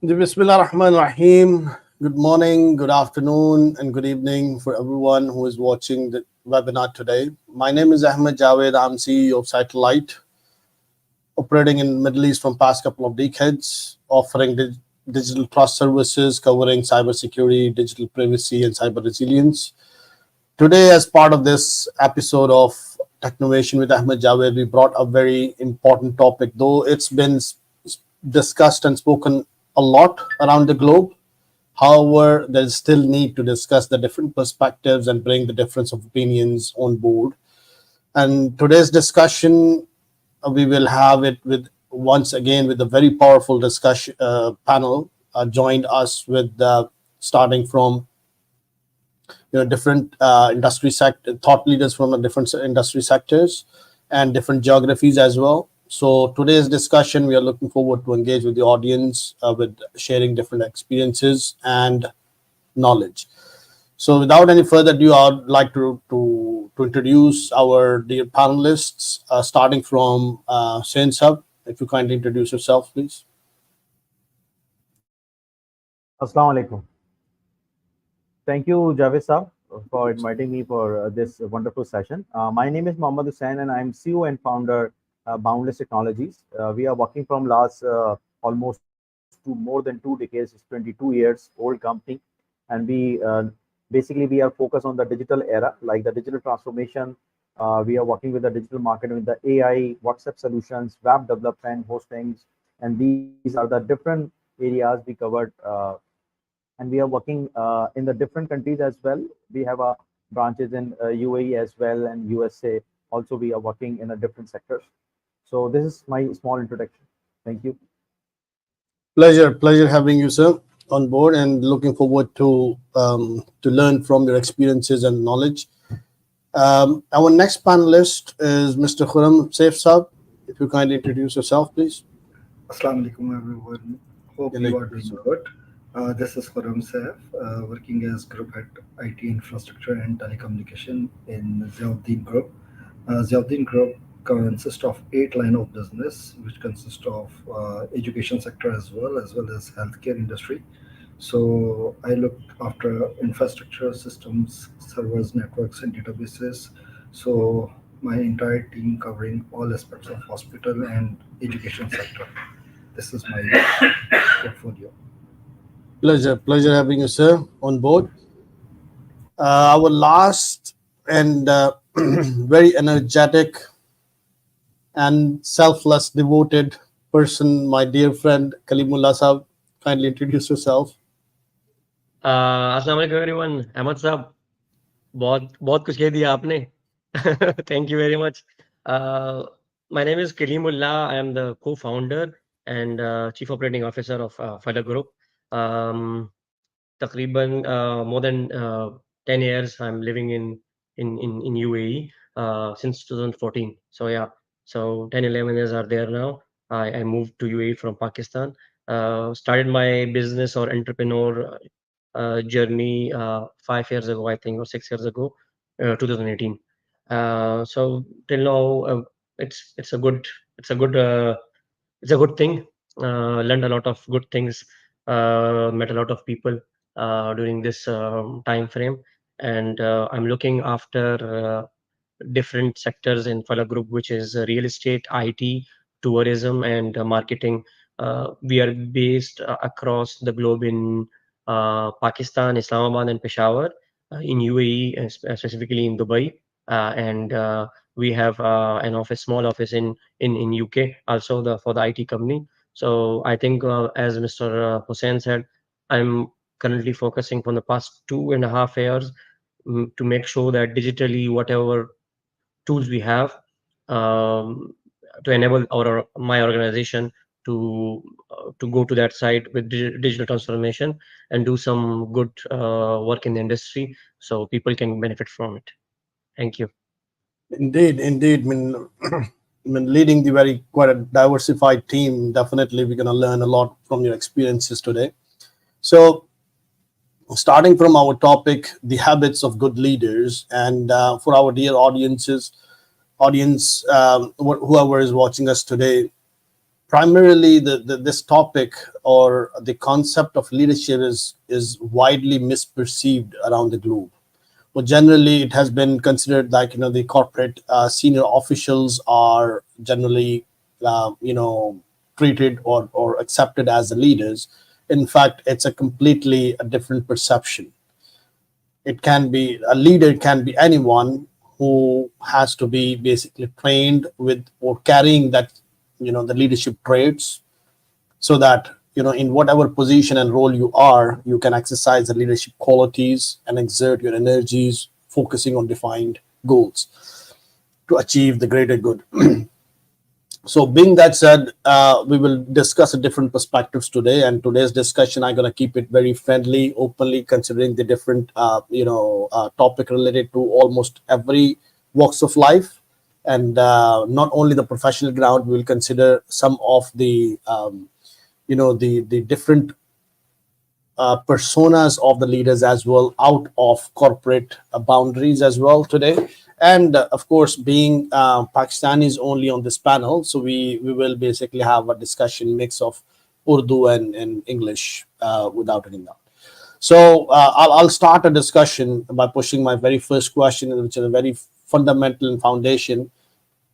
Bismillah Rahman Rahim. Good morning, good afternoon, and good evening for everyone who is watching the webinar today. My name is Ahmad Javaid. I'm CEO of Cytellite, operating in Middle East from past couple of decades, offering digital trust services covering cybersecurity, digital privacy, and cyber resilience. Today, as part of this episode of Technovation with Ahmad Javaid, we brought a very important topic, though it's been discussed and spoken a lot around the globe. However, there's still need to discuss the different perspectives and bring the difference of opinions on board. And today's discussion, we will have it with once again with a very powerful discussion panel joined us with starting from different industry sector thought leaders from the different industry sectors and different geographies as well. So today's discussion, we are looking forward to engage with the audience with sharing different experiences and knowledge. So without any further ado, I'd like to introduce our dear panelists, starting from Hussain Sab. If you kindly introduce yourself, please. Assalamu alaikum. Thank you, Javed Saab, for inviting me for this wonderful session. My name is Mohammad Hussain, and I'm CEO and founder Boundless Technologies. We are working from last almost more than 2 decades. It's 22 years old company, and we are focused on the digital era, like the digital transformation. We are working with the digital marketing, with the AI, WhatsApp solutions, web development, hostings, and these are the different areas we covered. And we are working in the different countries as well. We have branches in UAE as well and USA. Also, we are working in a different sectors. So this is my small introduction. Thank you. Pleasure having you, sir, on board, and looking forward to learn from your experiences and knowledge. Our next panelist is Mr. Khurram Saif Saab. If you kindly introduce yourself, please. Assalamu alaikum, everyone. Hope you are doing good. This is Khurram Saif, working as Group Head IT Infrastructure and Telecommunication in Ziauddin Group. Ziauddin Group consists of 8 lines of business, which consist of education sector as well as healthcare industry. So I look after infrastructure, systems, servers, networks, and databases. So my entire team covering all aspects of hospital and education sector. This is my portfolio. Pleasure having you, sir, on board. Our last and very energetic and selfless, devoted person, my dear friend Kaleemullah Sahab. Kindly introduce yourself. अस्सलाम वालेकुम everyone. Ahmad साहब, बहुत कुछ कह दिया आपने. Thank you very much. My name is Kaleemullah. I am the co-founder and chief operating officer of Falak Group. Takriban more than 10 years I'm living in UAE since 2014. So yeah, so 10-11 years are there now. I moved to UAE from Pakistan. Started my business or entrepreneur journey 5 years ago, I think, or 6 years ago, 2018. So till now, it's a good it's a good it's a good thing. Learned a lot of good things. Met a lot of people during this time frame, and I'm looking after different sectors in Falak Group, which is real estate, IT, tourism, and marketing. We are based across the globe in Pakistan, Islamabad, and Peshawar, in UAE, and specifically in Dubai, and we have an office, small office in UK, also for the IT company. So I think, as Mr. Hussain said, I'm currently focusing for the past 2.5 years to make sure that digitally, whatever tools we have, to enable my organization to go to that side with digital transformation and do some good work in the industry, so people can benefit from it. Thank you. Indeed. I mean, leading the very quite a diversified team. Definitely, we're going to learn a lot from your experiences today. So, starting from our topic, the habits of good leaders, and for our dear audience, whoever is watching us today, primarily this topic or the concept of leadership is widely misperceived around the globe. Well, generally, it has been considered like, the corporate senior officials are generally, treated or accepted as the leaders. In fact, it's a different perception. It can be a leader, can be anyone who has to be basically trained with or carrying that, the leadership traits, so that, in whatever position and role you are, you can exercise the leadership qualities and exert your energies focusing on defined goals to achieve the greater good. So being that said, we will discuss different perspectives today, and today's discussion, I'm going to keep it very friendly, openly, considering the different topic related to almost every walks of life. And not only the professional ground, we will consider some of the the different personas of the leaders as well, out of corporate boundaries as well today. And of course, being Pakistanis only on this panel, so we will basically have a discussion mix of Urdu and English without any doubt. So I'll start a discussion by pushing my very first question, which is a very fundamental and foundation.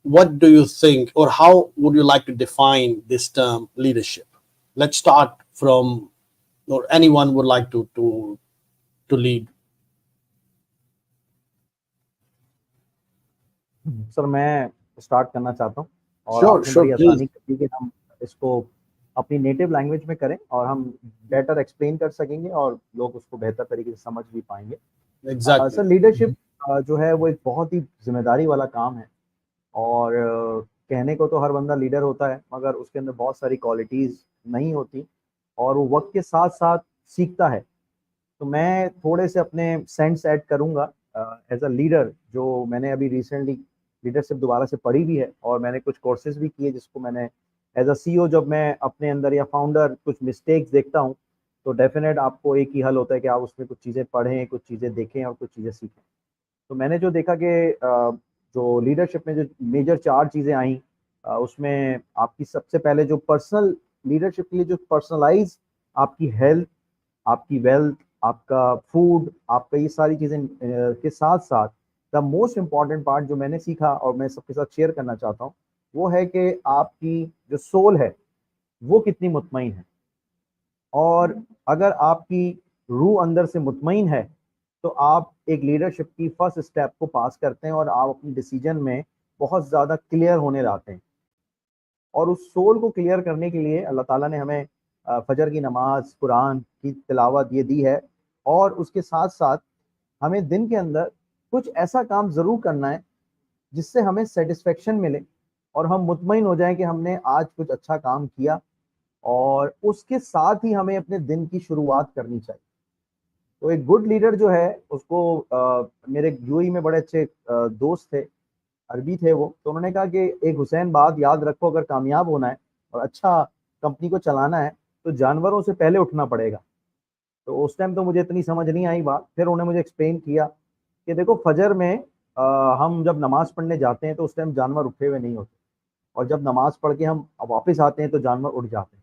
What do you think, or how would you like to define this term leadership? Let's start from, or anyone would like to lead. Sir मैं start करना चाहता हूँ और Sure, आपने sure, बड़ी please. आसानी की कि हम इसको अपनी नेटिव लैंग्वेज में करें और हम बेटर एक्सप्लेन कर सकेंगे और लोग उसको बेहतर तरीके से समझ भी पाएंगे। Exactly. सर लीडरशिप जो है वो एक बहुत ही जिम्मेदारी वाला काम है और कहने को तो हर बंदा लीडर होता है, मगर उसके अंदर बहुत सारी क्वालिटीज़ नहीं होती और वो वक्त के साथ साथ सीखता है। तो मैं थोड़े से अपने सेंस ऐड करूँगा एज अ लीडर, जो मैंने अभी रिसेंटली लीडरशिप दोबारा से पढ़ी भी है और मैंने कुछ कोर्सेज भी किए, जिसको मैंने एज अ सीईओ जब मैं अपने अंदर या फाउंडर कुछ मिस्टेक्स देखता हूँ तो डेफिनेट आपको एक ही हल होता है कि आप उसमें कुछ चीज़ें पढ़ें, कुछ चीज़ें देखें और कुछ चीज़ें सीखें। तो मैंने जो देखा कि जो लीडरशिप में जो मेजर 4 चीज़ें आई, उसमें आपकी सबसे पहले जो पर्सनल लीडरशिप के लिए जो पर्सनलाइज आपकी हेल्थ, आपकी वेल्थ, आपका फूड, आपका ये सारी चीज़ें के साथ साथ द मोस्ट इम्पॉर्टेंट पार्ट जो मैंने सीखा और मैं सबके साथ शेयर करना चाहता हूँ, वो है कि आपकी जो सोल है वो कितनी मुतमईन है। और अगर आपकी रूह अंदर से मुतमईन है तो आप एक लीडरशिप की फर्स्ट स्टेप को पास करते हैं और आप अपनी डिसीजन में बहुत ज़्यादा क्लियर होने लाते हैं। और उस सोल को क्लियर करने के लिए अल्लाह ताला ने हमें फजर की नमाज, कुरान की तिलावत ये दी है और उसके साथ साथ हमें दिन के अंदर कुछ ऐसा काम ज़रूर करना है जिससे हमें सेटिस्फेक्शन मिले और हम मुतमईन हो जाएं कि हमने आज कुछ अच्छा काम किया, और उसके साथ ही हमें अपने दिन की शुरुआत करनी चाहिए। तो एक गुड लीडर जो है उसको मेरे यूएई में बड़े अच्छे दोस्त थे, अरबी थे वो, तो उन्होंने कहा कि एक हुसैन बात याद रखो, अगर कामयाब होना है और अच्छा कंपनी को चलाना है तो जानवरों से पहले उठना पड़ेगा। तो उस टाइम तो मुझे इतनी समझ नहीं आई बात, फिर उन्होंने मुझे एक्सप्लेन किया कि देखो फजर में हम जब नमाज़ पढ़ने जाते हैं तो उस टाइम जानवर उठे हुए नहीं होते, और जब नमाज़ पढ़ के हम वापस आते हैं तो जानवर उठ जाते हैं।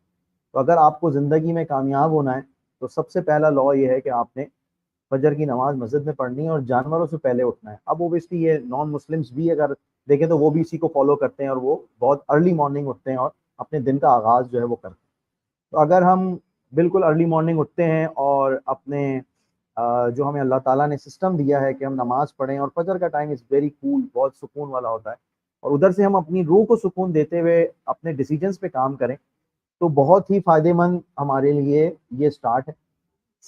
तो अगर आपको ज़िंदगी में कामयाब होना है तो सबसे पहला लॉ ये है कि आपने फजर की नमाज मस्जिद में पढ़नी है और जानवरों से पहले उठना है। अब ओबियसली ये नॉन मुस्लिम्स भी अगर देखें तो वो भी इसी को फॉलो करते हैं और वो बहुत अर्ली मॉर्निंग उठते हैं और अपने दिन का आगाज़ जो है वो करते हैं। तो अगर हम बिल्कुल अर्ली मॉर्निंग उठते हैं और अपने जो हमें अल्लाह ताला ने सिस्टम दिया है कि हम नमाज़ पढ़ें, और फजर का टाइम इज़ वेरी कूल, बहुत सुकून वाला होता है, और उधर से हम अपनी रूह को सुकून देते हुए अपने डिसीजंस पे काम करें, तो बहुत ही फ़ायदेमंद हमारे लिए ये स्टार्ट है।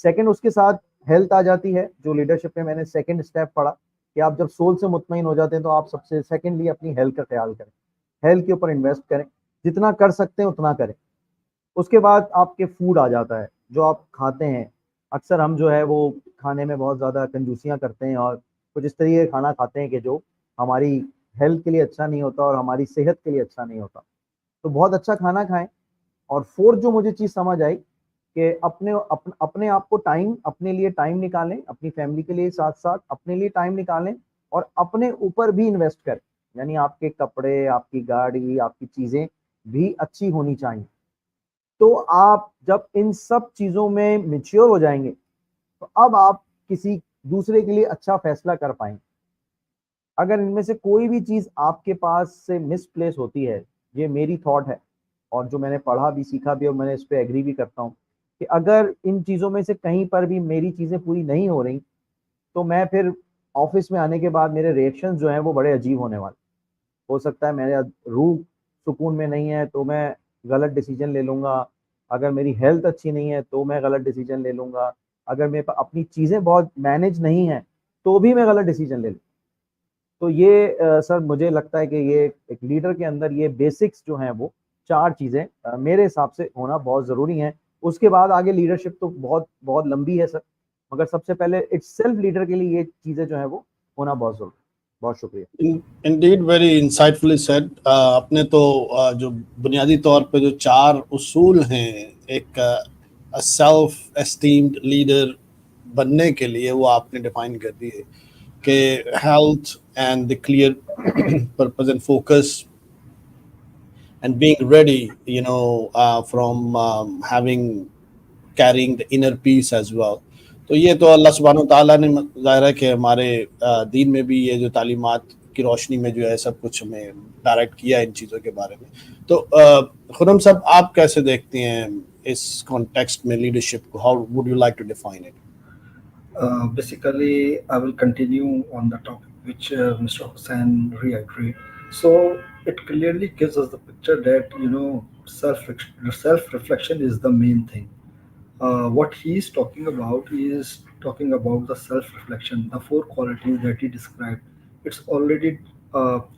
सेकंड, उसके साथ हेल्थ आ जाती है, जो लीडरशिप में मैंने सेकंड स्टेप पढ़ा कि आप जब सोल से मुतमईन हो जाते हैं तो आप सबसे सेकंडली अपनी हेल्थ का ख्याल करें, हेल्थ के ऊपर इन्वेस्ट करें, जितना कर सकते हैं उतना करें। उसके बाद आपके फूड आ जाता है, जो आप खाते हैं। अक्सर हम जो है वो खाने में बहुत ज़्यादा कंजूसियाँ करते हैं और कुछ इस तरीके का खाना खाते हैं कि जो हमारी हेल्थ के लिए अच्छा नहीं होता और हमारी सेहत के लिए अच्छा नहीं होता। तो बहुत अच्छा खाना खाएं। और फोर्थ जो मुझे चीज़ समझ आई कि अपने आप को टाइम, अपने लिए टाइम निकालें, अपनी फैमिली के लिए साथ साथ अपने लिए टाइम निकालें और अपने ऊपर भी इन्वेस्ट करें। यानी आपके कपड़े, आपकी गाड़ी, आपकी चीज़ें, भी अच्छी होनी चाहिए। तो आप जब इन सब चीज़ों में मैच्योर हो जाएंगे तो अब आप किसी दूसरे के लिए अच्छा फैसला कर पाएंगे। अगर इनमें से कोई भी चीज़ आपके पास से मिसप्लेस होती है, ये मेरी थॉट है और जो मैंने पढ़ा भी सीखा भी और मैंने इस पर एग्री भी करता हूँ कि अगर इन चीज़ों में से कहीं पर भी मेरी चीज़ें पूरी नहीं हो रही तो मैं फिर ऑफिस में आने के बाद मेरे रिएक्शंस जो हैं वो बड़े अजीब होने वाले। हो सकता है मेरे रूह सुकून में नहीं है तो मैं गलत डिसीजन ले लूँगा, अगर मेरी हेल्थ अच्छी नहीं है तो मैं गलत डिसीजन ले लूँगा, अगर मेरे पास अपनी चीज़ें बहुत मैनेज नहीं हैं तो भी मैं गलत डिसीजन ले लूँ। तो ये सर मुझे लगता है कि ये एक लीडर के अंदर ये बेसिक्स जो हैं वो 4 चीज़ें मेरे हिसाब से होना बहुत ज़रूरी हैं। उसके बाद आगे लीडरशिप तो बहुत बहुत लंबी है सर, मगर सबसे पहले इटसेल्फ लीडर के लिए ये चीज़ें जो हैं वो होना बहुत ज़रूरी है। बहुत शुक्रिया। Indeed very insightfully said. आपने तो जो बुनियादी तौर पे जो 4 उसूल हैं एक सेल्फ एस्टीम्ड लीडर बनने के लिए, वो आपने डिफाइन कर दिए कि health and the clear purpose and focus and being ready, from having carrying the inner peace as well. तो ये तो अल्लाह सुब्हानो ताला ने ज़ाहिर है कि हमारे दीन में भी ये जो तालीमात की रोशनी में जो है सब कुछ हमें डायरेक्ट किया इन चीज़ों के बारे में। तो खुर्रम साहब, आप कैसे देखते हैं इस कॉन्टेक्स्ट में लीडरशिप को? How would you like to define it? Basically, I will continue on the topic which Mr. Hussain reiterated. So it clearly gives us the picture that self reflection is the main thing. What he is talking about is talking about the self reflection, the 4 qualities that he described. It's already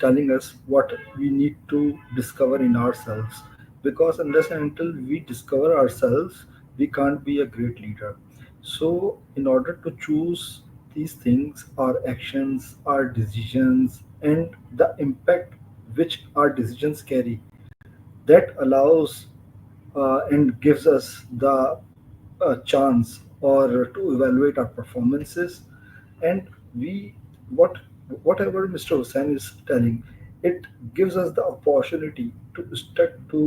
telling us what we need to discover in ourselves, because unless and until we discover ourselves, we can't be a great leader. So, in order to choose these things, our actions, our decisions, and the impact which our decisions carry, that allows and gives us the chance or to evaluate our performances. And we what whatever Mr. Hussain is telling, it gives us the opportunity to start to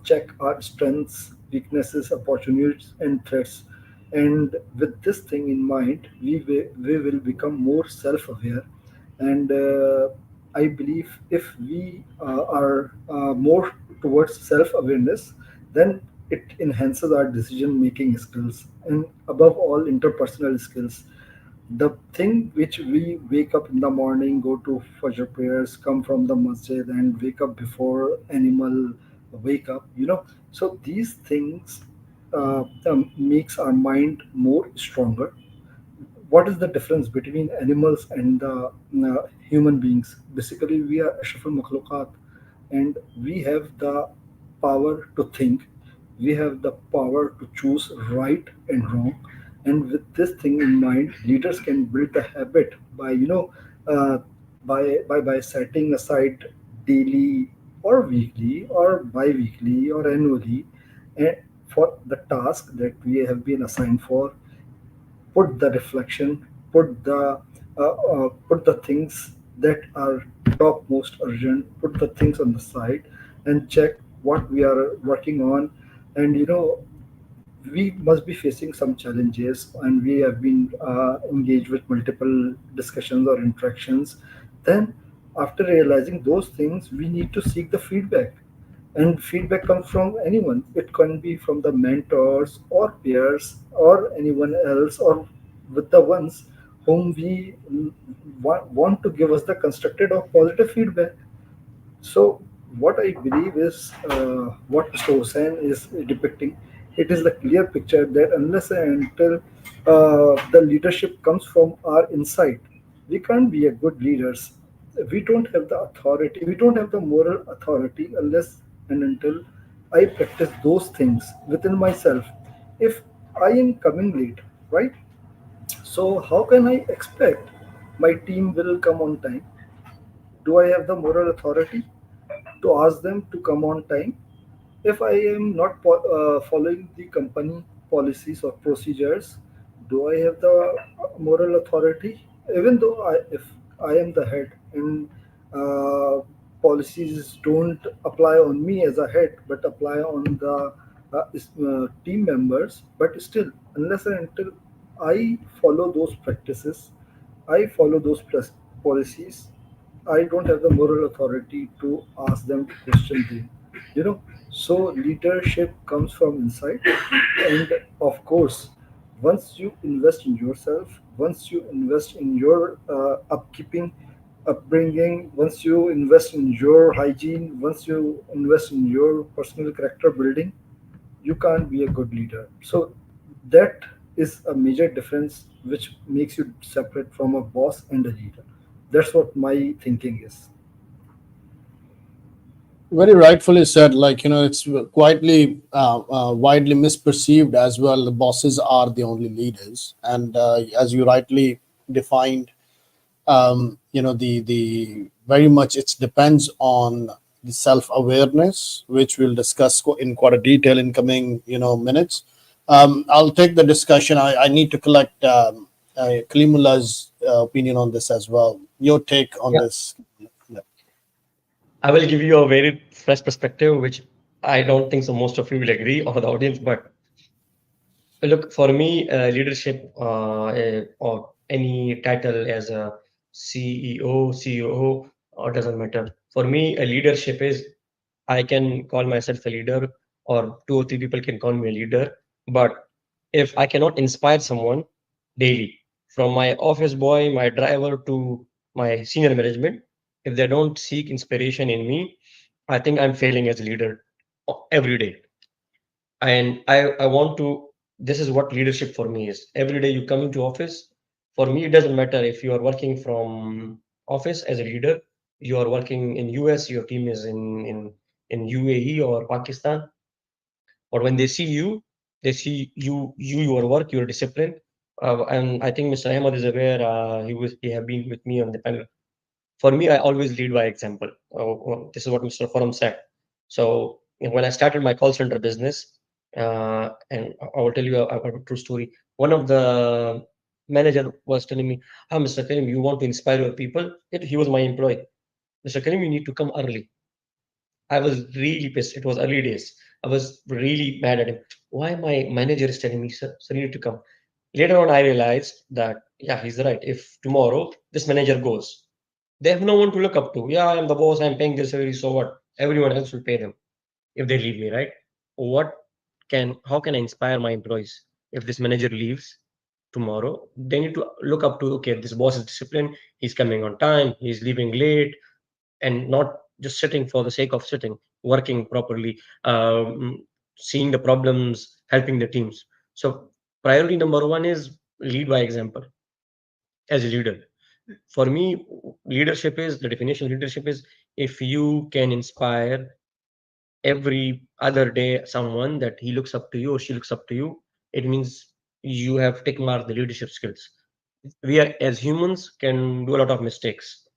check our strengths, weaknesses, opportunities, and threats. And with this thing in mind, we will become more self-aware. And I believe if we are more towards self-awareness, then it enhances our decision making skills and above all interpersonal skills. The thing which we wake up in the morning, go to fajr prayers, come from the masjid and wake up before animal wake up, so these things makes our mind more stronger. What is the difference between animals and the human beings? Basically, we are ashraful makhluqat, and we have the power to think. We have the power to choose right and wrong. And with this thing in mind, leaders can build the habit by by setting aside daily or weekly or bi-weekly or annually, and for the task that we have been assigned for, put the reflection, put the things that are topmost urgent, put the things on the side, and check what we are working on. And we must be facing some challenges, and we have been engaged with multiple discussions or interactions. Then, after realizing those things, we need to seek the feedback, and feedback comes from anyone. It can be from the mentors or peers or anyone else, or with the ones whom we want to give us the constructive or positive feedback. So, what I believe is what Mr. Hussain is depicting. It is the clear picture that unless and until the leadership comes from our inside, we can't be a good leaders. We don't have the authority. We don't have the moral authority unless and until I practice those things within myself. If I am coming late, right? So how can I expect my team will come on time? Do I have the moral authority to ask them to come on time? If I am not following the company policies or procedures, do I have the moral authority? Even though if I am the head and uh, policies don't apply on me as a head, but apply on the team members. But still, unless and until I follow those practices, I follow those policies, I don't have the moral authority to ask them to question them. So leadership comes from inside, and of course, once you invest in yourself, once you invest in your upkeeping, upbringing, once you invest in your hygiene, once you invest in your personal character building, you can't be a good leader. So that is a major difference which makes you separate from a boss and a leader. That's what my thinking is. Very rightfully said. Like, it's quietly widely misperceived as well. The bosses are the only leaders, and as you rightly defined, the very much it depends on the self awareness, which we'll discuss in quite a detail in coming minutes. I'll take the discussion. I need to collect Kaleemullah's opinion on this as well. Your take on Yeah, this? Yeah. I will give you a very fresh perspective, which I don't think so most of you will agree, or the audience. But look, for me, leadership or any title as a CEO, COO, or doesn't matter. For me, a leadership is I can call myself a leader, or two or three people can call me a leader. But if I cannot inspire someone daily, from my office boy, my driver to my senior management, if they don't seek inspiration in me, I think I'm failing as a leader every day. And I want to, this is what leadership for me is. Every day you come into office, for me, it doesn't matter if you are working from office as a leader, you are working in US, your team is in UAE or Pakistan, or when they see you, they see your work, your discipline. And I think Mr. Ahmad is aware, he have been with me on the panel. For me, I always lead by example. This is what Mr. Khurram said. So when I started my call center business, and I will tell you a true story. One of the manager was telling me, "Ah, Mr. Karim, you want to inspire your people?" He was my employee. Mr. Karim, you need to come early. I was really pissed. It was early days. I was really mad at him. Why my manager is telling me, sir, you need to come. Later on, I realized that, yeah, he's right. If tomorrow this manager goes, they have no one to look up to. Yeah, I'm the boss. I'm paying their salary. So what? Everyone else will pay them if they leave me, right? What how can I inspire my employees? If this manager leaves tomorrow, they need to look up to, okay, this boss is disciplined. He's coming on time. He's leaving late, and not just sitting for the sake of sitting, working properly, seeing the problems, helping the teams. So priority number one is lead by example as a leader. For me, leadership is the definition of leadership is if you can inspire every other day someone that he looks up to you or she looks up to you, it means you have taken mark the leadership skills. We are as humans can do a lot of mistakes.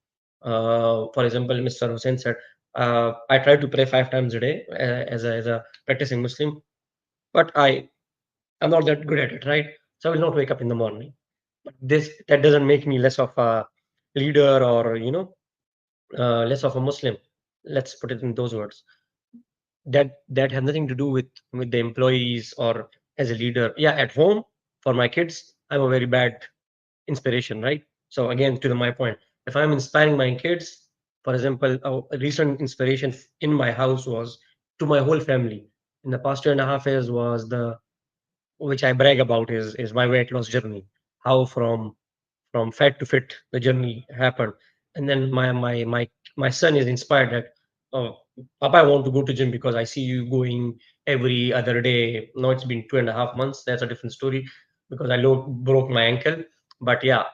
For example, Mr. Hussain said, I try to pray 5 times a day as a practicing Muslim, but I'm not that good at it, right? So I will not wake up in the morning. But that doesn't make me less of a leader, or less of a Muslim. Let's put it in those words. That has nothing to do with the employees or as a leader. Yeah, at home for my kids, I'm a very bad inspiration, right? So again, to my point, if I'm inspiring my kids, for example, a recent inspiration in my house was to my whole family. In the past 2.5 years was the which I brag about is my weight loss journey. How from fat to fit the journey happened, and then my son is inspired that, oh, Papa, I want to go to gym because I see you going every other day. Now it's been 2.5 months. That's a different story because I broke my ankle. But yeah,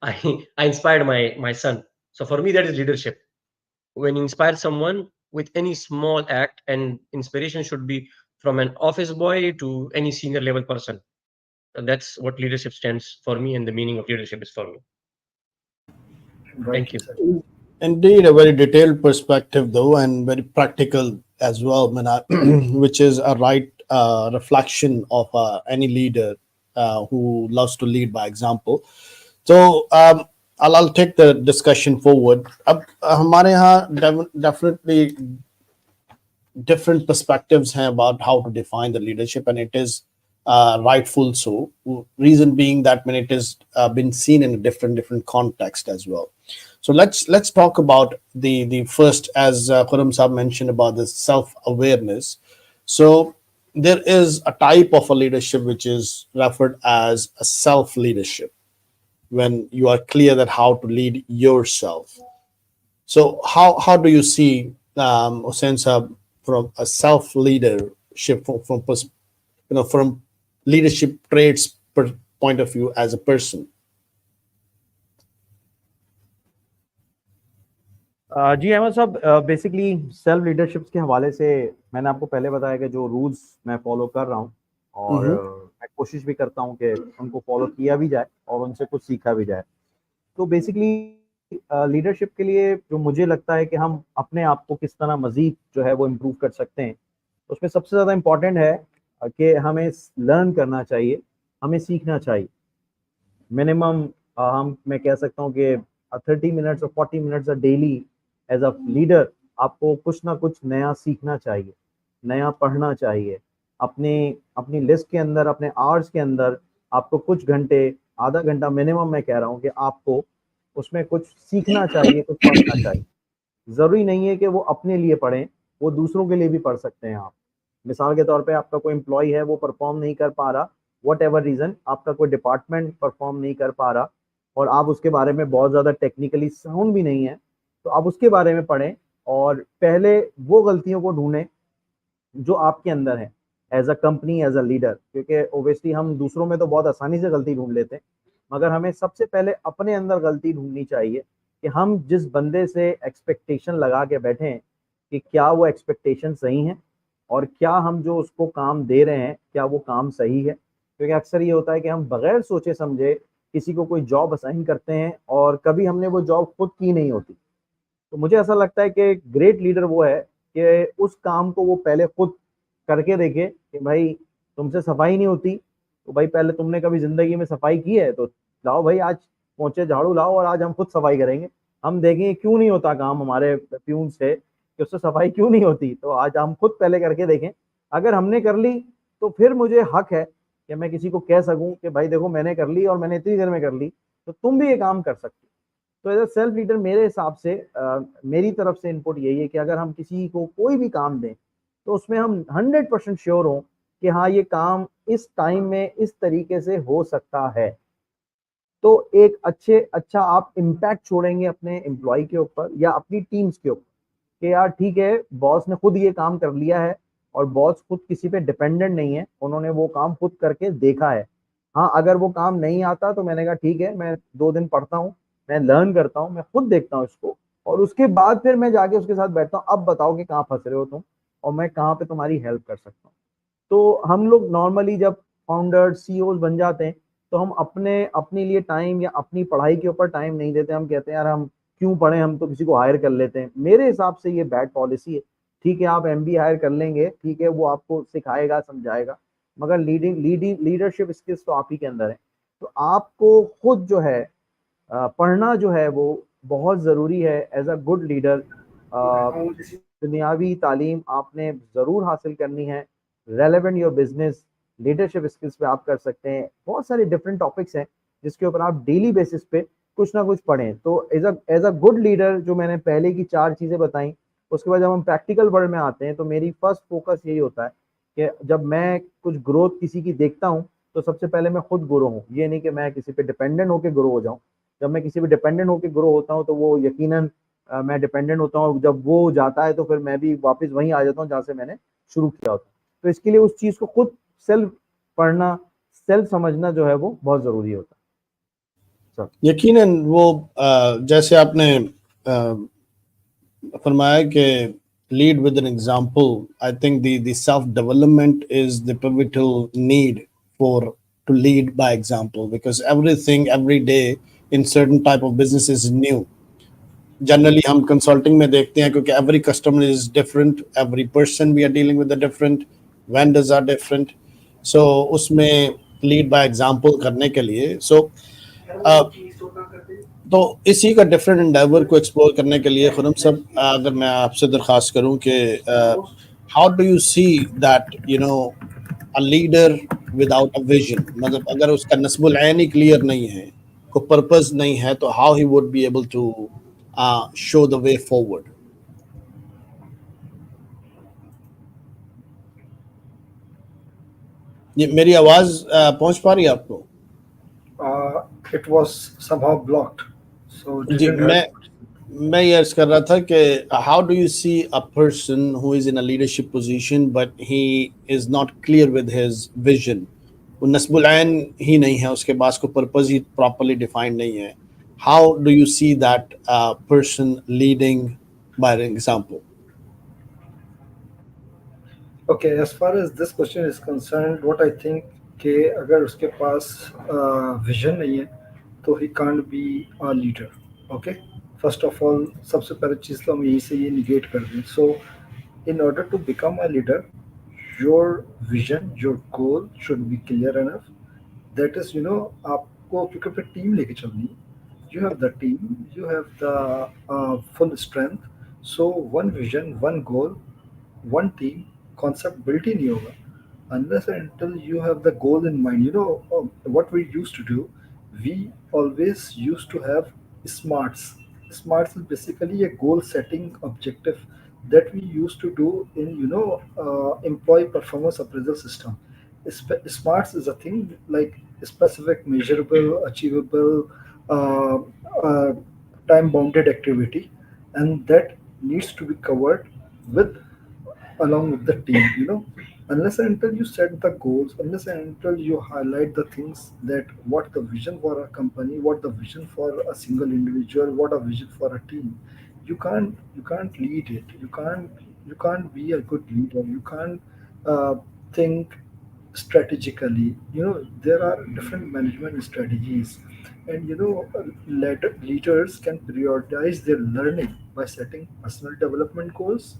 I inspired my son. So for me, that is leadership. When you inspire someone with any small act, and inspiration should be from an office boy to any senior level person. And that's what leadership stands for me, and the meaning of leadership is for me. Thank Rightly you. said. Indeed, a very detailed perspective, though, and very practical as well, Manat, which is a right reflection of any leader who loves to lead by example. So, I'll take the discussion forward. अब हमारे यहाँ definitely different perspectives हैं about how to define the leadership, and it is rightful so. Reason being that when it is been seen in a different context as well. So let's talk about the first, as Khurram Saab mentioned, about the self-awareness. So there is a type of a leadership which is referred as a self-leadership, when you are clear that how to lead yourself. So how do you see Hussain Saab, from a self leadership, from leadership traits point of view as a person? जी अहमद साहब, basically self leadership के हवाले से मैंने आपको पहले बताया कि जो रूल्स मैं फॉलो कर रहा हूँ, और मैं कोशिश भी करता हूँ कि उनको फॉलो किया भी जाए और उनसे कुछ सीखा भी जाए। तो बेसिकली लीडरशिप के लिए जो मुझे लगता है कि हम अपने आप को किस तरह मज़ीद जो है वो इम्प्रूव कर सकते हैं, उसमें सबसे ज़्यादा इम्पॉर्टेंट है कि हमें लर्न करना चाहिए, हमें सीखना चाहिए। मिनिमम मैं कह सकता हूँ कि 30 मिनट्स और 40 minutes daily as a leader आपको कुछ ना कुछ नया सीखना चाहिए, नया पढ़ना चाहिए। अपनी लिस्ट के अंदर, अपने आवर्स के अंदर आपको कुछ घंटे, आधा घंटा मिनिमम मैं कह रहा हूँ कि आपको उसमें कुछ सीखना चाहिए, कुछ पढ़ना चाहिए। ज़रूरी नहीं है कि वो अपने लिए पढ़ें, वो दूसरों के लिए भी पढ़ सकते हैं आप। मिसाल के तौर पे आपका कोई एम्प्लॉय है, वो परफॉर्म नहीं कर पा रहा, वट एवर रीज़न, आपका कोई डिपार्टमेंट परफॉर्म नहीं कर पा रहा और आप उसके बारे में बहुत ज़्यादा टेक्निकली साउंड भी नहीं है, तो आप उसके बारे में पढ़ें और पहले वो गलतियों को ढूंढें जो आपके अंदर है as a company, as a leader. क्योंकि ओबियसली हम दूसरों में तो बहुत आसानी से गलती ढूंढ लेते हैं, मगर हमें सबसे पहले अपने अंदर गलती ढूंढनी चाहिए कि हम जिस बंदे से एक्सपेक्टेशन लगा के बैठे हैं कि क्या वो एक्सपेक्टेशन सही है और क्या हम जो उसको काम दे रहे हैं क्या वो काम सही है। क्योंकि अक्सर ये होता है कि हम बगैर सोचे समझे किसी को कोई जॉब असाइन करते हैं और कभी हमने वो जॉब खुद की नहीं होती। तो मुझे ऐसा लगता है कि ग्रेट लीडर वो है कि उस काम को वो पहले खुद करके देखे कि भाई तुमसे सफाई नहीं होती, तो भाई पहले तुमने कभी जिंदगी में सफाई की है तो लाओ भाई, आज पहुंचे झाड़ू लाओ और आज हम खुद सफाई करेंगे। हम देखेंगे क्यों नहीं होता काम हमारे प्यून से, कि उससे सफाई क्यों नहीं होती, तो आज हम खुद पहले करके देखें। अगर हमने कर ली तो फिर मुझे हक है कि मैं किसी को कह सकूं कि भाई देखो मैंने कर ली और मैंने इतनी देर में कर ली, तो तुम भी ये काम कर सकते हो। तो एज अ सेल्फ लीडर मेरे हिसाब से मेरी तरफ से इनपुट यही है कि अगर हम किसी को कोई भी काम दें तो उसमें हम 100% श्योर हों कि हाँ ये काम इस टाइम में इस तरीके से हो सकता है। तो एक अच्छा आप इम्पैक्ट छोड़ेंगे अपने एम्प्लॉय के ऊपर या अपनी टीम्स के ऊपर कि यार ठीक है, बॉस ने खुद ये काम कर लिया है और बॉस खुद किसी पे डिपेंडेंट नहीं है, उन्होंने वो काम खुद करके देखा है। हाँ, अगर वो काम नहीं आता तो मैंने कहा ठीक है, मैं 2 दिन पढ़ता हूँ, मैं लर्न करता हूँ, मैं खुद देखता हूँ इसको और उसके बाद फिर मैं जाके उसके साथ बैठता हूँ, अब बताओ कि कहाँ फंस रहे हो तुम और मैं कहाँ पे तुम्हारी हेल्प कर सकता हूँ। तो हम लोग नॉर्मली जब फाउंडर सीईओ बन जाते हैं तो हम अपने लिए टाइम या अपनी पढ़ाई के ऊपर टाइम नहीं देते। हम कहते हैं यार हम क्यों पढ़ें, हम तो किसी को हायर कर लेते हैं। मेरे हिसाब से ये बैड पॉलिसी है। ठीक है, आप एमबी हायर कर लेंगे, ठीक है, वो आपको सिखाएगा, समझाएगा, मगर लीडरशिप स्किल्स तो आप ही के अंदर है। तो आपको खुद जो है पढ़ना जो है वो बहुत ज़रूरी है एज अ गुड लीडर। दुनियावी तालीम आपने ज़रूर हासिल करनी है, relevant your business, leadership skills पे आप कर सकते हैं। बहुत सारे डिफरेंट टॉपिक्स हैं जिसके ऊपर आप डेली बेसिस पे कुछ ना कुछ पढ़ें। तो एज अ गुड लीडर जो मैंने पहले की 4 चीज़ें बताई, उसके बाद जब हम प्रैक्टिकल वर्ल्ड में आते हैं तो मेरी फर्स्ट फोकस यही होता है कि जब मैं कुछ ग्रोथ किसी की देखता हूँ तो सबसे पहले मैं खुद ग्रो हूँ। ये नहीं कि मैं किसी पे डिपेंडेंट होकर ग्रो हो जाऊँ। जब मैं किसी पे डिपेंडेंट होकर ग्रो होता हूँ तो वो यकीनन मैं डिपेंडेंट होता हूँ, जब वो जाता है तो फिर मैं भी वापस वहीं आ जाता हूँ जहाँ से मैंने शुरू किया होता है। तो इसके लिए उस चीज़ को खुद सेल्फ पढ़ना, सेल्फ समझना जो है वो बहुत ज़रूरी होता है। यकीनन वो जैसे आपने फरमाया कि lead with an example. I think the self development is the pivotal need for to lead by example, because everything every day in certain type of business is new. Generally हम consulting में देखते हैं क्योंकि every customer is different, every person we are dealing with are different, vendors are different. So उसमें lead by example करने के लिए तो इसी का डिफरेंट एंडेवर को एक्सप्लोर करने के लिए खुरम साहब, अगर मैं आपसे दरख्वास्त करूं कि how do you see that a leader without a vision, मतलब अगर उसका नस्बुल ऐन ही क्लियर नहीं है, को पर्पस नहीं है, तो how he would be able to show the way forward? ये मेरी आवाज पहुंच पा रही है आपको? It was somehow blocked, so ji, didn't hear. मैं ये अर्ज कर रहा था कि how do you see a person who is in a leadership position but he is not clear with his vision, वो नस्बुल ऐन ही नहीं है, उसके पास को पर्पस ही प्रॉपर्ली डिफाइंड नहीं है, how do you see that person leading by example? Okay, as far as this question is concerned, what I think कि अगर उसके पास विजन नहीं है तो he can't be a leader. Okay, first of all सबसे पहले चीज़ तो हम यहीं से ये निगेट कर दें. सो in order to become a leader, your vision, your goal should be clear enough. That is, आपको क्योंकि अपनी टीम लेके चलनी है. You have the team, you have the full strength. So one vision, one goal, one team concept built in yoga unless and until you have the goal in mind. What we used to do, we always used to have smarts is basically a goal setting objective that we used to do in employee performance appraisal system. Smarts is a thing like specific, measurable, achievable, uh, uh, time bounded activity, and that needs to be covered with along with the team. Unless and until you set the goals, unless and until you highlight the things that what the vision for a company, what the vision for a single individual, what a vision for a team, you can't lead it. You can't be a good leader. You can't think strategically. There are different management strategies, and leaders can prioritize their learning by setting personal development goals.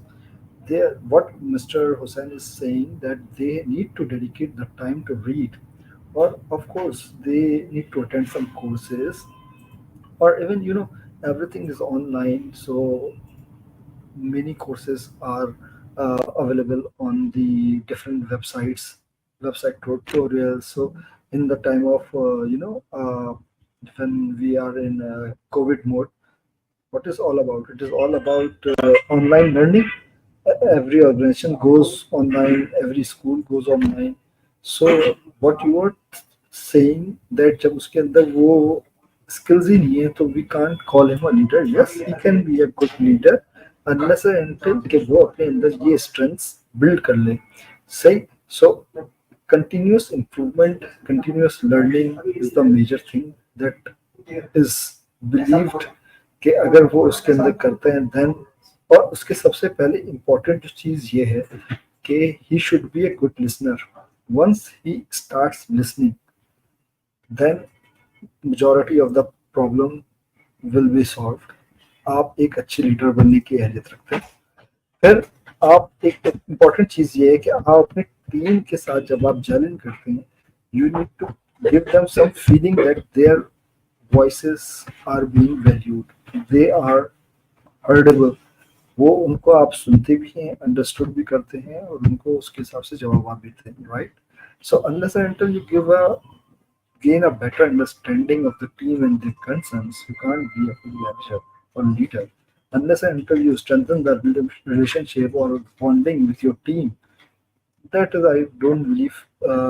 What Mr. Hussain is saying, that they need to dedicate the time to read, or of course they need to attend some courses, or even everything is online, so many courses are available on the different website tutorials. So in the time of when we are in COVID mode, what is all about? It is all about online learning. Every organization goes online, every school goes online. So what you are saying, that जब उसके अंदर वो skills ही नहीं है, तो we can't call him a leader. Yes, he can be a good leader unless and until कि वो अपने अंदर ये strengths build कर ले. सही. So continuous improvement, continuous learning is the major thing that is believed कि अगर वो उसके अंदर करते हैं then. और उसके सबसे पहले इम्पोर्टेंट चीज ये है कि he should be a good listener. Once he starts listening, then majority of the problem will be solved. आप एक अच्छे लीडर बनने की अहलियत रखते हैं. फिर आप एक इम्पोर्टेंट चीज ये है कि आप अपने टीम के साथ जब आप जैलिन करते हैं, you need to give them some feeling that their voices are being valued, they are heardable. वो उनको आप सुनते भी हैं, अंडरस्टूड भी करते हैं, और उनको उसके हिसाब से जवाब देते हैं. Right. So unless and until you gain a better understanding of the team and their concerns, you can't be a good manager or leader. Unless and until you strengthen the relationship or bonding with your team, that is, I don't believe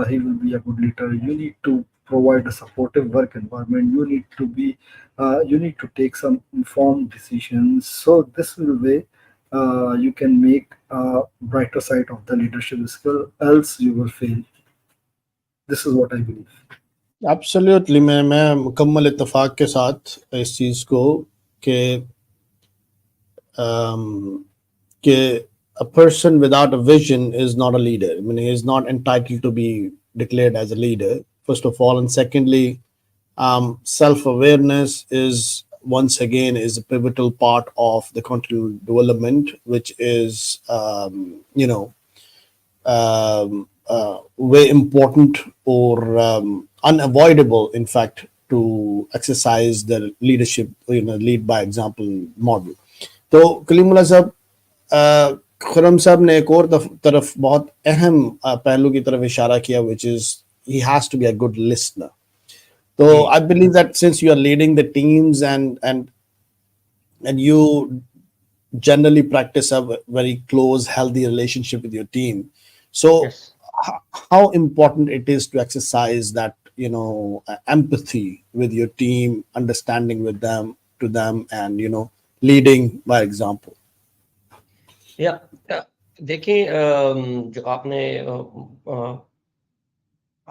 he will be a good leader. You need to provide a supportive work environment. You need to take some informed decisions. So this will way you can make a brighter side of the leadership skill. Else you will fail. This is what I believe. Absolutely, मैं मुकम्मल इत्तेफाक के साथ इस चीज़ को कि a person without a vision is not a leader. I mean, he is not entitled to be declared as a leader, first of all. And secondly, self-awareness is, once again, is a pivotal part of the continual development, which is, very important or unavoidable, in fact, to exercise the leadership, lead by example model. तो कलीमुल्लाह साहब, खुर्रम साहब ने एक और तरफ बहुत अहम पहलू की तरफ इशारा किया, which is he has to be a good listener. So I believe that since you are leading the teams and you generally practice a very close, healthy relationship with your team, so Yes. how important it is to exercise that empathy with your team, understanding with them to them, and leading by example. या देखिए, जो आपने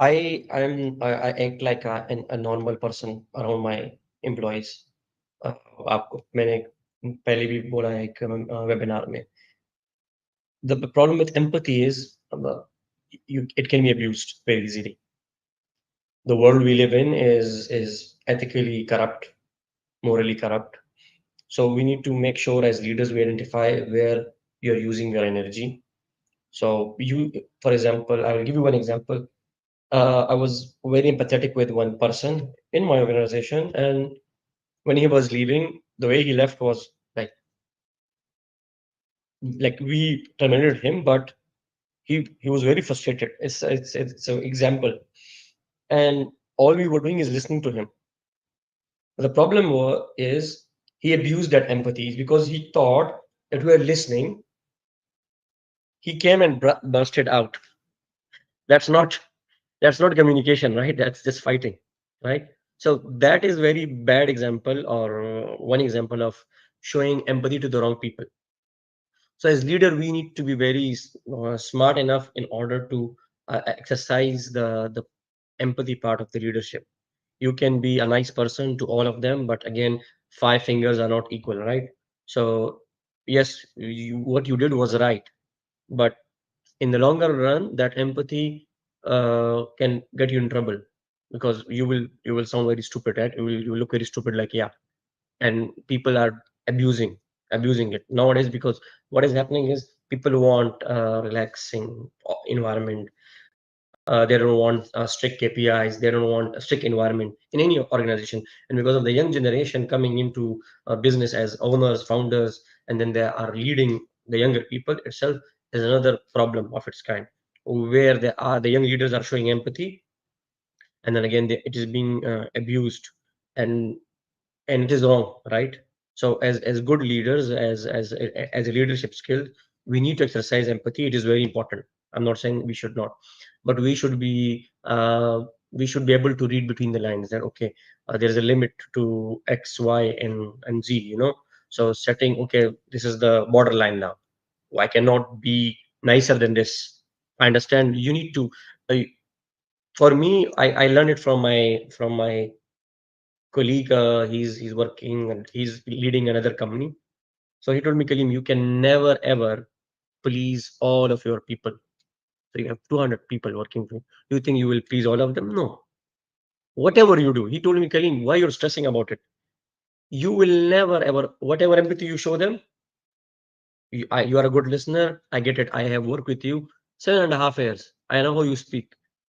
I act like a normal person around my employees. आपको मैंने पहले भी बोला है एक वेबिनार में. The problem with empathy is it can be abused very easily. The world we live in is ethically corrupt, morally corrupt. So we need to make sure as leaders we identify where you're using your energy. So for example, I will give you one example. I was very empathetic with one person in my organization, and when he was leaving, the way he left was like we terminated him, but he was very frustrated. It's an example, and all we were doing is listening to him. The problem is he abused that empathy because he thought that we were listening. He came and bursted out. That's not communication, right? That's just fighting, right? So that is very bad example, or one example of showing empathy to the wrong people. So as leader, we need to be very smart enough in order to exercise the empathy part of the leadership. You can be a nice person to all of them, but again, five fingers are not equal, right? So yes, what you did was right, but in the longer run, that empathy can get you in trouble, because you will sound very stupid, right? You will look very stupid, like, yeah. And people are abusing it nowadays, because what is happening is people want a relaxing environment. They don't want strict KPIs. They don't want a strict environment in any organization. And because of the young generation coming into business as owners, founders, and then they are leading the younger people itself, is another problem of its kind, where the young leaders are showing empathy, and then again it is being abused, and it is wrong, right? So as good leaders, as a leadership skill, we need to exercise empathy. It is very important. I'm not saying we should not, but we should be able to read between the lines that, okay, there is a limit to X, Y, and Z, so setting, okay, this is the borderline now. I cannot be nicer than this. I understand you need to uh, for me, I learned it from my colleague. He's working and he's leading another company. So he told me, Kaleem, you can never ever please all of your people. So you have 200 people working for you. Do you think you will please all of them? No. Whatever you do, he told me, Kaleem, why you're stressing about it? You will never ever, whatever empathy you show them, you are a good listener. I get it. I have worked with you 7.5 years. I know how you speak,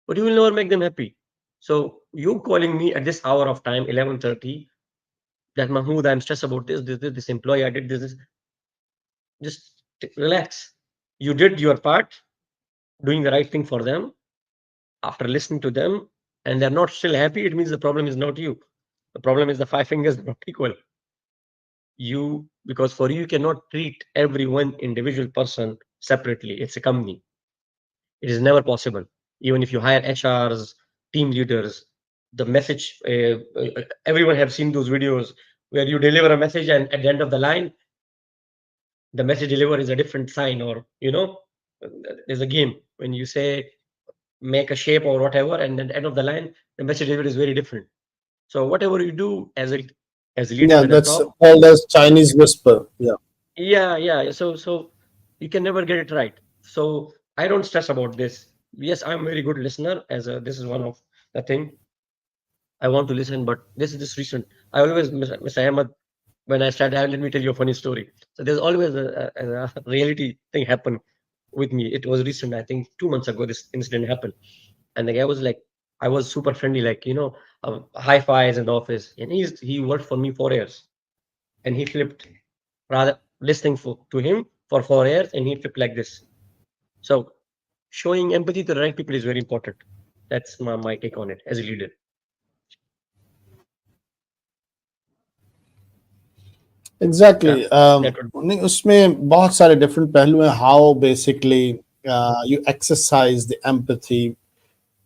but you will never make them happy. So you calling me at this hour of time, 11:30, that Mahmood, I'm stressed about this employee, I did this. Just relax. You did your part, doing the right thing for them. After listening to them, and they're not still happy, it means the problem is not you. The problem is the five fingers are not equal. Because for you cannot treat every one individual person separately. It's a company. It is never possible. Even if you hire HRs, team leaders, the message, everyone have seen those videos where you deliver a message and at the end of the line, the message deliver is a different sign, or there's a game when you say make a shape or whatever, and at the end of the line the message deliver is very different. So whatever you do as a leader Yeah, at the that's top, called as Chinese whisper. Yeah. yeah. So you can never get it right. So I don't stress about this. Yes, I'm a very good listener. This is one of the thing I want to listen, but this is just recent. I always, Mr. Ahmad, when I started, let me tell you a funny story. So there's always a reality thing happen with me. It was recent, I think 2 months ago, this incident happened. And the guy was like, I was super friendly, like, high fives in the office. And he worked for me 4 years, and he flipped, rather listening to him for 4 years, and he flipped like this. So showing empathy to the right people is very important. That's my take on it as a leader. Exactly. That would नहीं, उसमें बहुत सारे different पहलू हैं. How basically you exercise the empathy.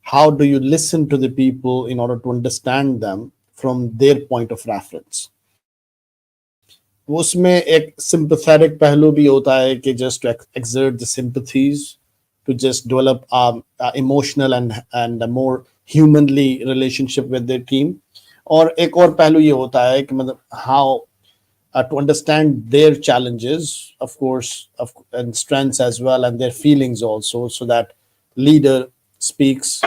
How do you listen to the people in order to understand them from their point of reference? उसमें एक sympathetic पहलू भी होता है कि just to exert the sympathies, to just develop emotional and a more humanly relationship with their team. और एक और पहलू ये होता है कि मतलब how to understand their challenges, of course, and strengths as well, and their feelings also, so that leader speaks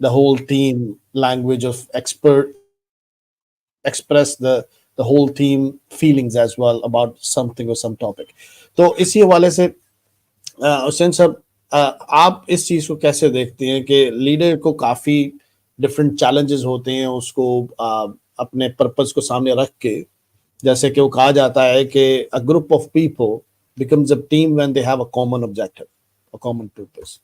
the whole team language of express the whole team feelings as well about something or some topic. तो इसी हवाले से हुसैन साहब, आप इस चीज को कैसे देखते हैं कि लीडर को काफी डिफरेंट चैलेंजेस होते हैं, उसको अपने पर्पस को सामने रख के, जैसे कि वो कहा जाता है कि a group of people becomes a team when they have a common objective, a common purpose.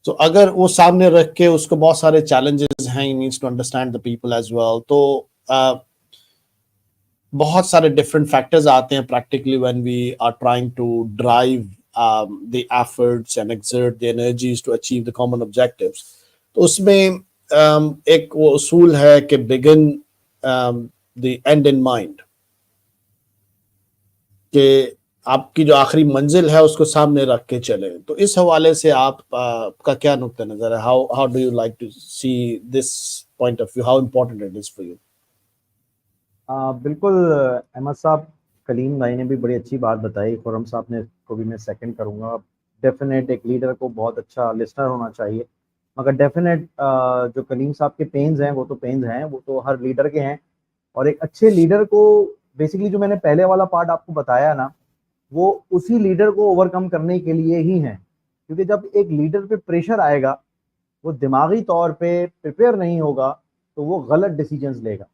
तो अगर वो सामने रख के उसको बहुत सारे चैलेंजेस हैं, he needs to understand the people as well. तो बहुत सारे डिफरेंट फैक्टर्स आते हैं practically when we are trying to drive the efforts and exert the energies to achieve the common objectives. तो उसमें एक वो उसूल है कि begin the end in mind, कि आपकी जो आखिरी मंजिल है उसको सामने रख के चले. तो इस हवाले से आप का क्या नुक्ता नजर है? how do you like to see this point of view? How important it is for you? बिल्कुल अहमद साहब, कलीम भाई ने भी बड़ी अच्छी बात बताई, खुर्रम साहब ने को भी मैं सेकंड करूंगा. डेफिनेट एक लीडर को बहुत अच्छा लिसनर होना चाहिए, मगर डेफिनेट जो कलीम साहब के पेन्स हैं वो तो पेन्स हैं, वो तो हर लीडर के हैं. और एक अच्छे लीडर को बेसिकली जो मैंने पहले वाला पार्ट आपको बताया ना, वो उसी लीडर को ओवरकम करने के लिए ही है. क्योंकि जब एक लीडर पे प्रेशर आएगा, वो दिमागी तौर पे प्रिपेयर नहीं होगा, तो वो गलत डिसीजंस लेगा.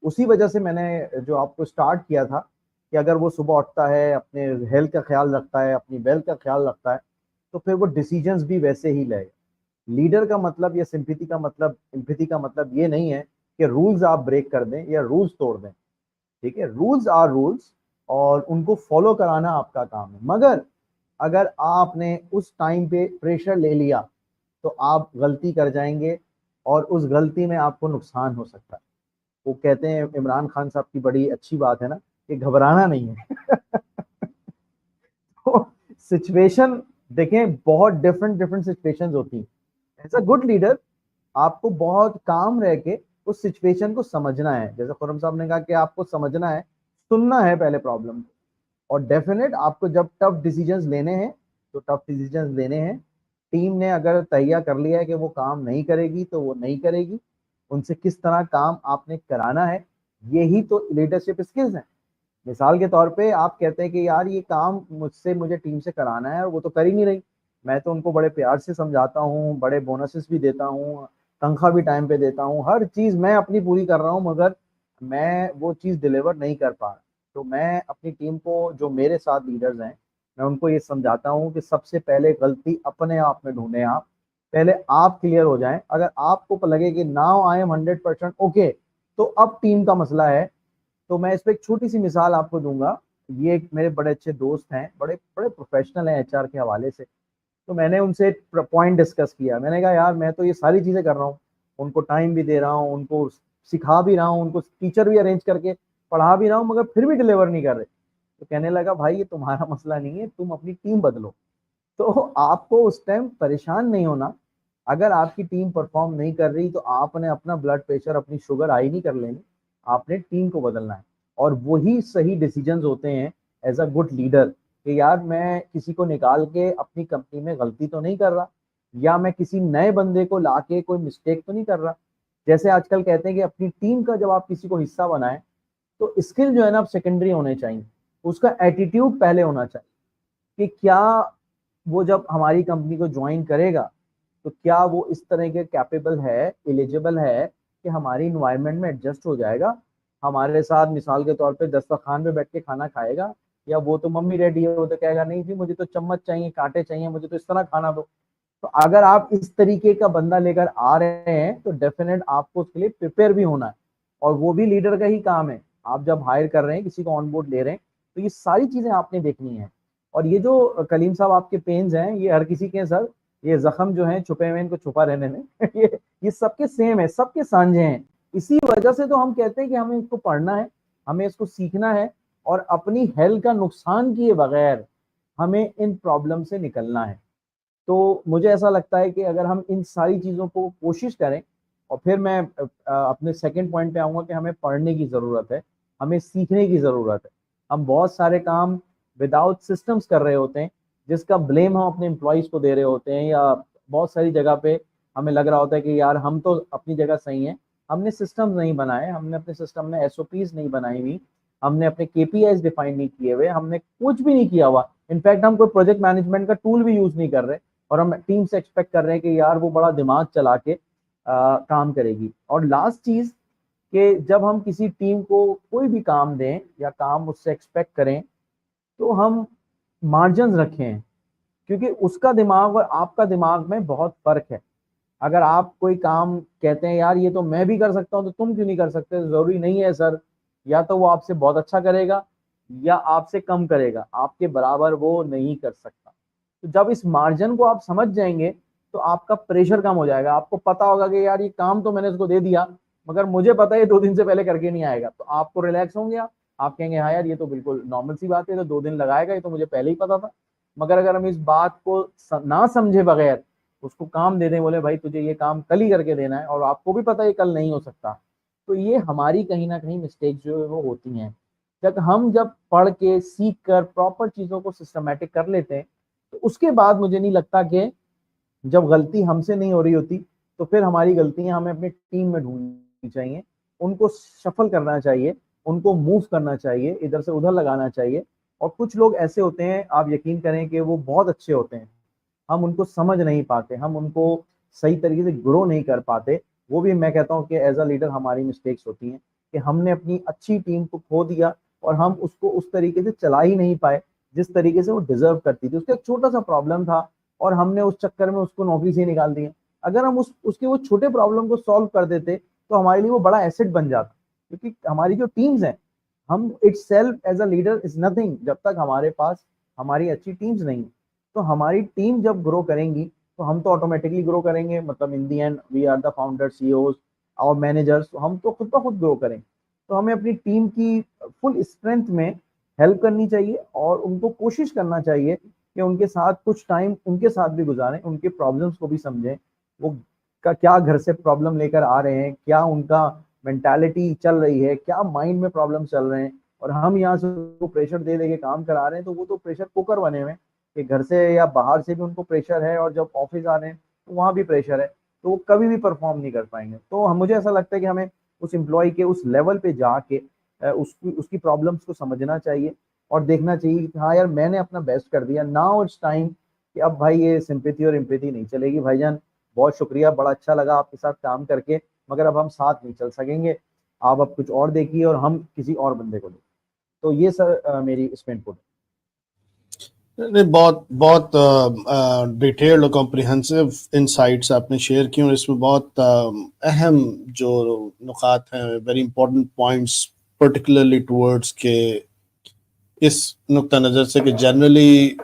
उसी वजह से मैंने जो आपको स्टार्ट किया था कि अगर वो सुबह उठता है, अपने हेल्थ का ख्याल रखता है, अपनी वेल्थ का ख्याल रखता है, तो फिर वो डिसीजंस भी वैसे ही लेगा. लीडर का मतलब या सिंपैथी का मतलब, एम्पैथी का मतलब ये नहीं है कि रूल्स आप ब्रेक कर दें या रूल्स तोड़ दें. ठीक है, रूल्स आर रूल्स और उनको फॉलो कराना आपका काम है. मगर अगर आपने उस टाइम पे प्रेशर ले लिया तो आप गलती कर जाएंगे और उस गलती में आपको नुकसान हो सकता है. वो कहते हैं, इमरान खान साहब की बड़ी अच्छी बात है ना, कि घबराना नहीं है. तो सिचुएशन देखें, बहुत डिफरेंट सिचुएशंस होती हैं. एज अ गुड लीडर आपको बहुत काम रह के उस सिचुएशन को समझना है. जैसे खुर्रम साहब ने कहा कि आपको समझना है, सुनना है पहले प्रॉब्लम को, और डेफिनेट आपको जब टफ डिसीजंस लेने हैं तो टफ डिसीजंस लेने हैं. टीम ने अगर तैयार कर लिया है कि वो काम नहीं करेगी तो वो नहीं करेगी. उनसे किस तरह काम आपने कराना है, यही तो लीडरशिप स्किल्स हैं. मिसाल के तौर पे आप कहते हैं कि यार ये काम मुझे टीम से कराना है और वो तो कर ही नहीं रही. मैं तो उनको बड़े प्यार से समझाता हूँ, बड़े बोनसेस भी देता हूँ, तनख्वाह भी टाइम पे देता हूँ, हर चीज़ मैं अपनी पूरी कर रहा हूँ, मगर मैं वो चीज़ डिलीवर नहीं कर पा रहा. तो मैं अपनी टीम को, जो मेरे साथ लीडर्स हैं, मैं उनको ये समझाता हूँ कि सबसे पहले गलती अपने आप में ढूंढें. आप पहले आप क्लियर हो जाएं. अगर आपको लगे कि नाउ आई एम 100% ओके, तो अब टीम का मसला है. तो मैं इस पर एक छोटी सी मिसाल आपको दूंगा. ये एक मेरे बड़े अच्छे दोस्त हैं, बड़े बड़े प्रोफेशनल हैं एचआर के हवाले से. तो मैंने उनसे पॉइंट डिस्कस किया. मैंने कहा यार मैं तो ये सारी चीज़ें कर रहा हूँ, उनको टाइम भी दे रहा हूँ, उनको सिखा भी रहा हूँ, उनको टीचर भी अरेंज करके पढ़ा भी रहा हूँ, मगर फिर भी डिलीवर नहीं कर रहे. तो कहने लगा भाई ये तुम्हारा मसला नहीं है, तुम अपनी टीम बदलो. तो आपको उस टाइम परेशान नहीं होना. अगर आपकी टीम परफॉर्म नहीं कर रही तो आपने अपना ब्लड प्रेशर, अपनी शुगर हाई नहीं कर लेनी, आपने टीम को बदलना है. और वही सही डिसीजंस होते हैं एज अ गुड लीडर, कि यार मैं किसी को निकाल के अपनी कंपनी में गलती तो नहीं कर रहा, या मैं किसी नए बंदे को ला के कोई मिस्टेक तो नहीं कर रहा. जैसे आजकल कहते हैं कि अपनी टीम का जब आप किसी को हिस्सा बनाएं तो स्किल जो है ना आप सेकेंडरी होने चाहिए, उसका एटीट्यूड पहले होना चाहिए. कि क्या वो जब हमारी कंपनी को ज्वाइन करेगा तो क्या वो इस तरह के कैपेबल है, एलिजिबल है कि हमारी इन्वायरमेंट में एडजस्ट हो जाएगा, हमारे साथ मिसाल के तौर पे दस्तरखान पे बैठ के खाना खाएगा, या वो तो मम्मी रेडी है, वो तो कहेगा नहीं जी मुझे तो चम्मच चाहिए, कांटे चाहिए, मुझे तो इस तरह खाना दो। तो अगर आप इस तरीके का बंदा लेकर आ रहे हैं तो डेफिनेट आपको उसके लिए प्रिपेयर भी होना है, और वो भी लीडर का ही काम है। आप जब हायर कर रहे हैं, किसी को ऑन बोर्ड ले रहे हैं, तो ये सारी चीजें आपने देखनी है। और ये जो कलीम साहब आपके पेन्स हैं, ये हर किसी के हैं सर, ये जख्म जो हैं छुपे हुए, इनको छुपा रहने में ये सबके सेम है, सबके सांझे हैं। इसी वजह से तो हम कहते हैं कि हमें इसको पढ़ना है, हमें इसको सीखना है, और अपनी हेल्थ का नुकसान किए बगैर हमें इन प्रॉब्लम से निकलना है। तो मुझे ऐसा लगता है कि अगर हम इन सारी चीज़ों को कोशिश करें, और फिर मैं अपने सेकंड पॉइंट पे आऊँगा कि हमें पढ़ने की ज़रूरत है, हमें सीखने की ज़रूरत है। हम बहुत सारे काम विदाउट सिस्टम्स कर रहे होते हैं, जिसका ब्लेम हम अपने एम्प्लॉयज़ को दे रहे होते हैं, या बहुत सारी जगह पे हमें लग रहा होता है कि यार हम तो अपनी जगह सही हैं, हमने सिस्टम्स नहीं बनाए, हमने अपने सिस्टम में एसओपीज नहीं बनाई हुई, हमने अपने केपीआईज डिफाइन नहीं किए हुए, हमने कुछ भी नहीं किया हुआ। इनफैक्ट हम कोई प्रोजेक्ट मैनेजमेंट का टूल भी यूज़ नहीं कर रहे, और हम टीम से एक्सपेक्ट कर रहे हैं कि यार वो बड़ा दिमाग चला के काम करेगी। और लास्ट चीज़ कि जब हम किसी टीम को कोई भी काम दें या काम उससे एक्सपेक्ट करें, तो हम मार्जिन रखें, क्योंकि उसका दिमाग और आपका दिमाग में बहुत फ़र्क है। अगर आप कोई काम कहते हैं यार ये तो मैं भी कर सकता हूँ, तो तुम क्यों नहीं कर सकते? ज़रूरी नहीं है सर, या तो वो आपसे बहुत अच्छा करेगा या आपसे कम करेगा, आपके बराबर वो नहीं कर सकता। तो जब इस मार्जिन को आप समझ जाएंगे तो आपका प्रेशर कम हो जाएगा। आपको पता होगा कि यार ये काम तो मैंने इसको दे दिया, मगर मुझे पता है ये 2 दिन से पहले करके नहीं आएगा, तो आपको रिलैक्स होंगे। आप कहेंगे हाँ यार ये तो बिल्कुल नॉर्मल सी बात है, तो 2 दिन लगाएगा, ये तो मुझे पहले ही पता था। मगर अगर हम इस बात को ना समझे बगैर उसको काम दे दें, बोले भाई तुझे ये काम कल ही करके देना है, और आपको भी पता है ये कल नहीं हो सकता, तो ये हमारी कहीं ना कहीं मिस्टेक जो है वो होती हैं। जब पढ़ के सीख कर प्रॉपर चीज़ों को सिस्टमेटिक कर लेते हैं, तो उसके बाद मुझे नहीं लगता कि जब गलती हमसे नहीं हो रही होती, तो फिर हमारी गलतियां हमें अपनी टीम में ढूंढनी चाहिए, उनको शफल करना चाहिए, उनको मूव करना चाहिए, इधर से उधर लगाना चाहिए। और कुछ लोग ऐसे होते हैं, आप यकीन करें कि वो बहुत अच्छे होते हैं, हम उनको समझ नहीं पाते, हम उनको सही तरीके से ग्रो नहीं कर पाते। वो भी मैं कहता हूँ कि एज अ लीडर हमारी मिस्टेक्स होती हैं कि हमने अपनी अच्छी टीम को खो दिया, और हम उसको उस तरीके से चला ही नहीं पाए जिस तरीके से वो डिजर्व करती थी। उसका एक छोटा सा प्रॉब्लम था, और हमने उस चक्कर में उसको नौकरी से निकाल दिया। अगर हम उसके वो छोटे प्रॉब्लम को सॉल्व कर देते, तो हमारे लिए वो बड़ा एसेट बन जाता। क्योंकि हमारी जो टीम्स हैं, हम itself as a leader is nothing जब तक हमारे पास हमारी अच्छी टीम्स नहीं है। तो हमारी टीम जब ग्रो करेंगी, तो हम तो ऑटोमेटिकली ग्रो करेंगे, मतलब in the end we are the founder, CEOs और मैनेजर्स, हम तो खुद ब खुद ग्रो करेंगे। तो हमें अपनी टीम की फुल स्ट्रेंथ में हेल्प करनी चाहिए, और उनको कोशिश करना चाहिए कि उनके साथ कुछ टाइम उनके साथ भी गुजारें, उनके प्रॉब्लम्स को भी समझें, वो का क्या घर से प्रॉब्लम लेकर आ रहे हैं, क्या उनका मेंटालिटी चल रही है, क्या माइंड में प्रॉब्लम चल रहे हैं। और हम यहाँ से उनको प्रेशर दे दे के काम करा रहे हैं, तो वो तो प्रेशर कुकर बने हुए हैं कि घर से या बाहर से भी उनको प्रेशर है, और जब ऑफिस आ रहे हैं तो वहाँ भी प्रेशर है, तो वो कभी भी परफॉर्म नहीं कर पाएंगे। तो मुझे ऐसा लगता है कि हमें उस एम्प्लॉय के उस लेवल पे जाके उसकी प्रॉब्लम्स को समझना चाहिए, और देखना चाहिए कि हाँ यार मैंने अपना बेस्ट कर दिया, नाउ इट्स टाइम कि अब भाई ये सिंपैथी और एम्पैथी नहीं चलेगी। भाईजान बहुत शुक्रिया, बड़ा अच्छा लगा आपके साथ काम करके, मगर अब हम साथ नहीं चल सकेंगे, आप अब कुछ और देखिए और हम किसी और बंदे को देखें। तो ये सर मेरी इसमें इनपुट है। नहीं, बहुत बहुत डिटेल्ड और कॉम्प्रिहेंसिव इंसाइट्स आपने शेयर की, और इसमें बहुत अहम जो नुकात हैं, very important points, particularly towards के इस नुक्ता नज़र से कि जनरली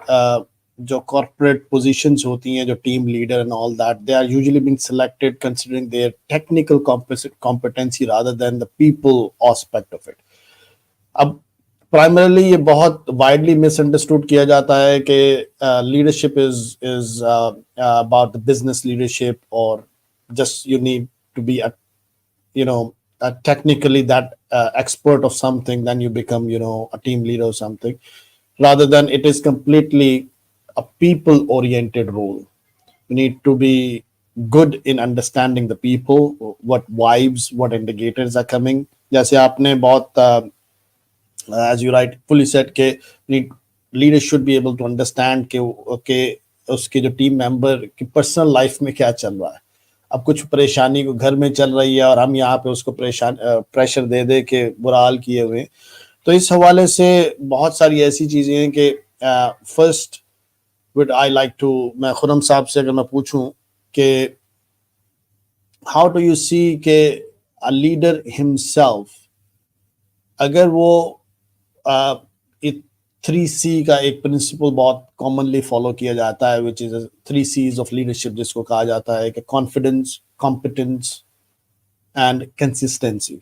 जो कॉर्पोरेट पोजीशंस होती हैं, जो team leader and all that, they are usually being selected considering their technical competency rather than the people aspect of it. अब प्राइमरली ये बहुत वाइडली मिसअंडरस्टूड किया जाता है कि leadership is about the business leadership, और just you need to be you know technically that expert of something, then you become a team leader or something, rather than it is completely a people oriented role. You need to be good in understanding the people, what vibes, what indicators are coming. जैसे आपने बहुत as you rightfully said के leaders should be able to understand के उसके जो team member की personal life में क्या चल रहा है। अब कुछ परेशानी को घर में चल रही है और हम यहाँ पे उसको प्रेशर दे दे के बुरा हाल किए हुए। तो इस हवाले से बहुत सारी ऐसी चीज़ें हैं कि first with I like to, मैं खुर्रम साहब से अगर मैं पूछूं कि हाउ डू यू सी के अ लीडर हिमसेल्फ, अगर वो एक 3C का एक प्रिंसिपल बहुत कॉमनली फॉलो किया जाता है, which is 3 C's of leadership, जिसको कहा जाता है कि कॉन्फिडेंस, कॉम्पिटेंस एंड कंसिस्टेंसी।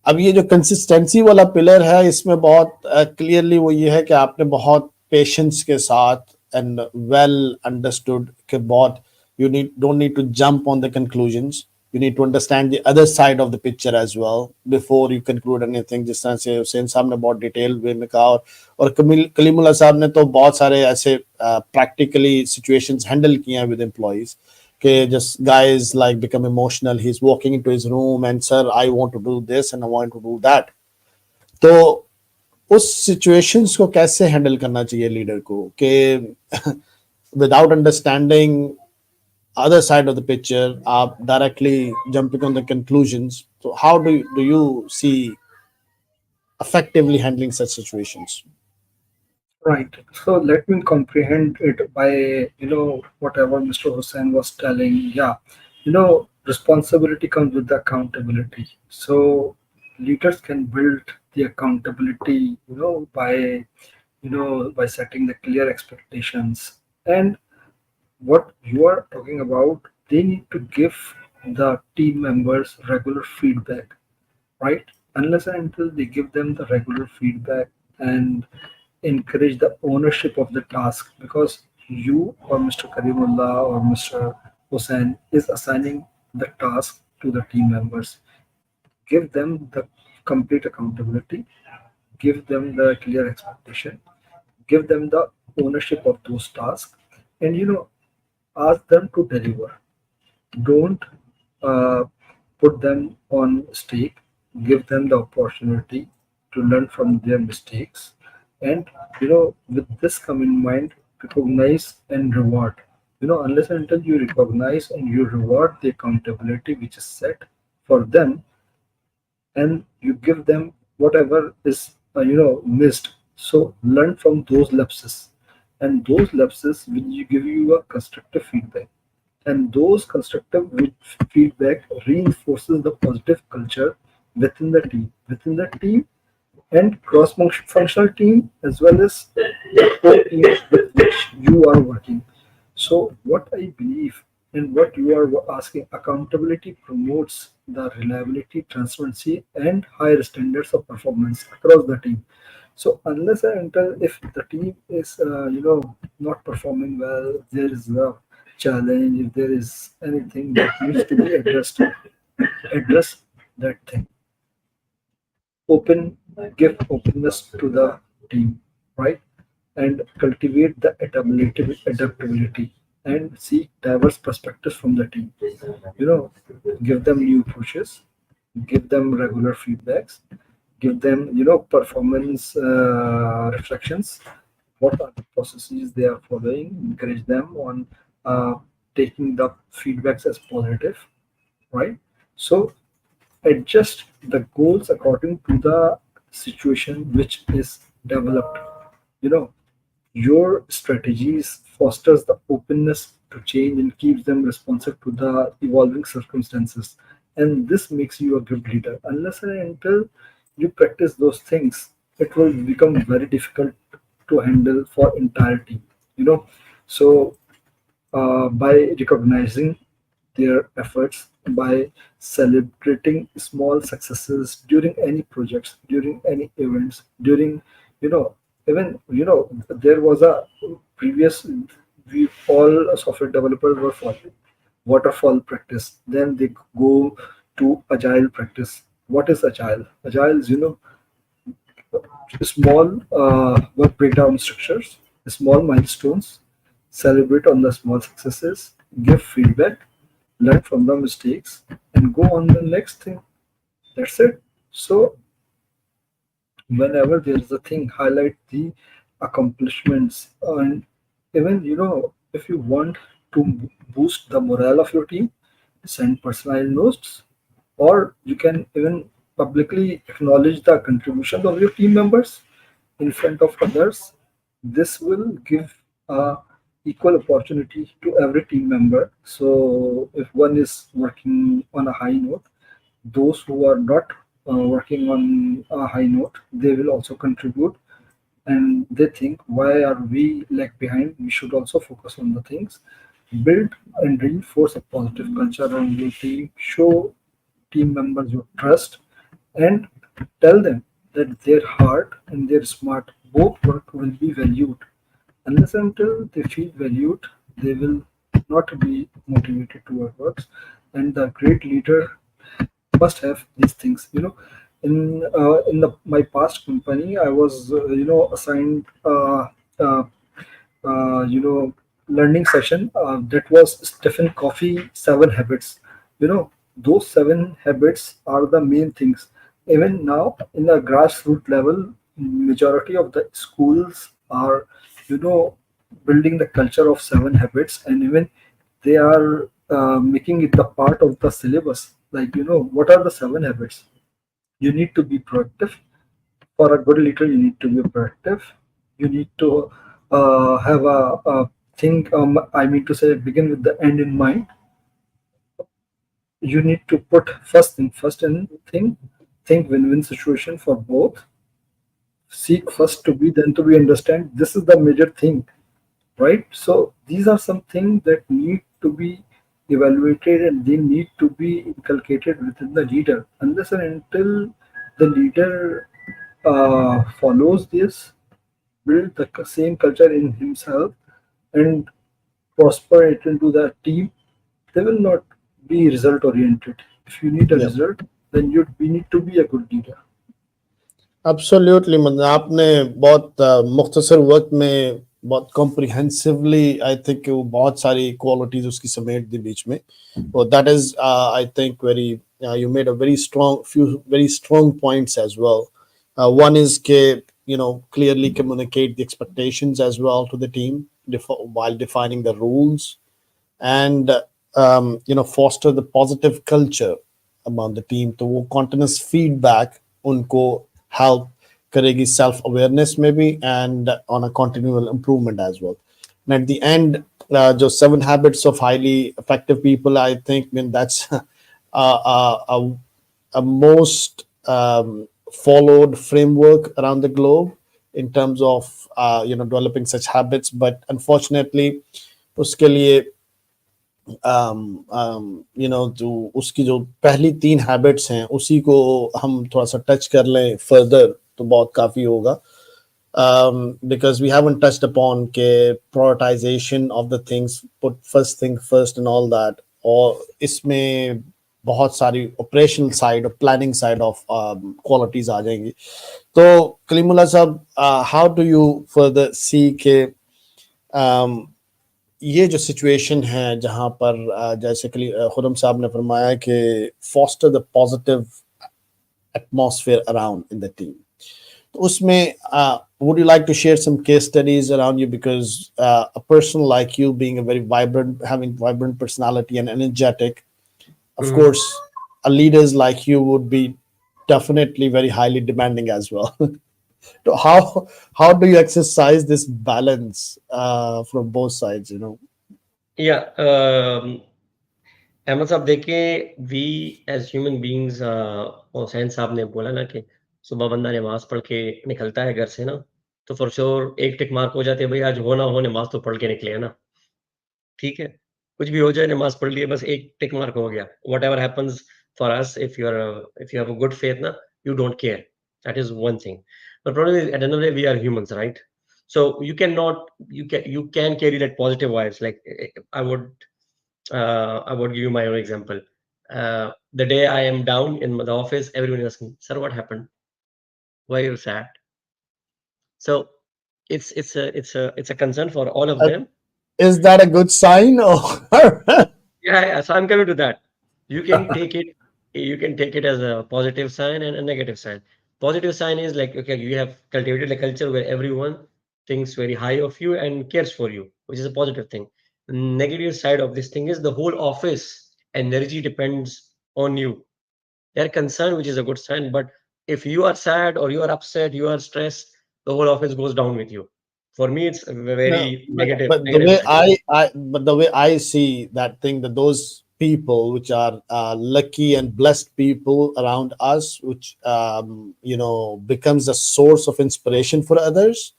अब ये जो कंसिस्टेंसी वाला पिलर है, इसमें बहुत क्लियरली वो ये है कि आपने बहुत पेशेंस के साथ एंड वेल अंडरस्टूड कि बहुत you don't need to jump on the conclusions. You need to understand the other side of the picture as well before you conclude anything. जिस तरह से हुसैन साहब ने बहुत डिटेल वे में कहा, और कलीमुल्लाह साहब ने तो बहुत सारे ऐसे प्रैक्टिकली सिचुएशंस हैंडल किए हैं विद एम्प्लॉइज कि just guys like become emotional, he's walking into his room and sir I want to do this and I want to do that. तो उस सिचुएशंस को कैसे हैंडल करना चाहिए लीडर को कि without understanding other side of the picture, directly jumping on the conclusions. So how do you see effectively handling such situations? Right. So let me comprehend it by, whatever Mr. Hussain was telling. Yeah. Responsibility comes with the accountability. So leaders can build the accountability, by setting the clear expectations. And what you are talking about, they need to give the team members regular feedback, right? Unless and until they give them the regular feedback and encourage the ownership of the task, because you or Mr. Kaleemullah or Mr. Hussain is assigning the task to the team members. Give them the complete accountability, give them the clear expectation, give them the ownership of those tasks, and ask them to deliver. Don't uh, put them on stake. Give them the opportunity to learn from their mistakes, and with this come in mind, recognize and reward. Unless and until you recognize and you reward the accountability which is set for them, and you give them whatever is missed. So learn from those lapses, and those lapses will give you a constructive feedback, and those constructive feedback reinforces the positive culture within the team and cross-functional team, as well as the whole team with which you are working. So what I believe and what you are asking, accountability promotes the reliability, transparency, and higher standards of performance across the team. So unless and until if the team is not performing well, there is a challenge. If there is anything that needs to be addressed, address that thing. Give openness to the team, right? And cultivate the adaptability and seek diverse perspectives from the team. You know, give them new pushes, give them regular feedbacks, give them performance reflections. What are the processes they are following? Encourage them on uh, taking the feedbacks as positive, right? So adjust the goals according to the situation which is developed. You know, your strategies fosters the openness to change and keeps them responsive to the evolving circumstances. And this makes you a good leader. Unless and until you practice those things, it will become very difficult to handle for entire team. So by recognizing their efforts, by celebrating small successes during any projects, during any events, during you know even there was a previous, we all software developers were following waterfall practice. Then they go to agile practice. What is agile? Agile is small work breakdown structures, small milestones, celebrate on the small successes, give feedback, learn from the mistakes, and go on the next thing. That's it. So whenever there is a thing, highlight the accomplishments, and even if you want to boost the morale of your team, send personalized notes, or you can even publicly acknowledge the contributions of your team members in front of others. This will give equal opportunity to every team member. So if one is working on a high note, those who are not working on a high note, they will also contribute, and they think, why are we lag behind? We should also focus on the things. Build and reinforce a positive culture around your team. Show team members your trust, and tell them that their hard and their smart both work will be valued. Unless until they feel valued, they will not be motivated towards. And the great leader must have these things. In my past company, I was assigned uh, you know learning session that was Stephen Covey 7 habits. Those 7 habits are the main things. Even now, in the grassroots level, majority of the schools are you know building the culture of 7 habits, and even they are making it the part of the syllabus. Like, what are the 7 habits? You need to be proactive. For a good leader, you need to be proactive. You need to have a thing. I mean to say, begin with the end in mind. You need to put first thing first, and think win-win situation for both. Seek first to be, then to be understand. This is the major thing, right? So these are some things that need to be evaluated, and they need to be inculcated within the leader. Unless and until the leader follows this, build the same culture in himself, and prosper it into the team, they will not be result oriented. If you need a Yeah. result, then we need to be a good leader. Absolutely, मतलब आपने बहुत मुख्तसर वक्त में बहुत comprehensively I think वो बहुत सारी क्वालिटीज उसकी समेट दी बीच में. और that is I think very, you made a very strong points as well. One is ke, clearly communicate the expectations as well to the team while defining the rules, and foster the positive culture among the team. तो वो continuous feedback उनको help करेगी self awareness maybe, and on a continual improvement as well. And at the end, जो 7 habits of highly effective people, I think, that's a most followed framework around the globe in terms of developing such habits. But unfortunately, उसके लिए जो उसकी जो पहली 3 habits हैं उसी को हम थोड़ा सा टच कर लें फर्दर तो बहुत काफी होगा. Because we haven't touched upon के prioritization of the things, put first thing first and all that, और इसमें बहुत सारी ऑपरेशनल साइड और प्लानिंग साइड ऑफ क्वालिटीज आ जाएंगी. तो कलीमुल्लाह साहब, हाउ डू यू फर्दर सी के ये जो सिचुएशन है जहां पर जैसे खुरम साहब ने फरमाया कि foster the positive atmosphere around in the team, तो उसमें would you like to share some case studies around you, because a person like you being a very vibrant, having vibrant personality and energetic, of course a leaders like you would be definitely very highly demanding as well. So how do you exercise this balance from both sides, Yeah, Ahmad sahab देखिए, we as human beings, Hussain sahab ने बोला ना कि सुबह बंदा नमाज पढ़ के निकलता है घर से ना, तो फॉर श्योर एक टिक मार्क हो जाती है, भाई आज हो ना हो नमाज तो पढ़ के निकले है ना. ठीक है, कुछ भी हो जाए नमाज पढ़ लिए, बस एक टिक मार्क हो गया. Whatever happens for us, if you have a good faith ना, you don't care. That is one thing. But problem is at end of the day we are humans, right? So you cannot, you can carry that positive vibes. Like I would give you my own example. The day I am down in the office, everyone is asking, "Sir, what happened? Why are you sad?" So it's a concern for all of Uh, them. is that a good sign, or Yeah. So I'm coming to that. You can take it. You can take it as a positive sign and a negative sign. Positive sign is like, okay, you have cultivated a culture where everyone thinks very high of you and cares for you, which is a positive thing. Negative side of this thing is the whole office energy depends on you. They're concerned, which is a good sign. But if you are sad or you are upset, you are stressed, the whole office goes down with you. For me, it's a No, very but the negative way side. I see that thing, that those people which are lucky and blessed people around us, which becomes a source of inspiration for others.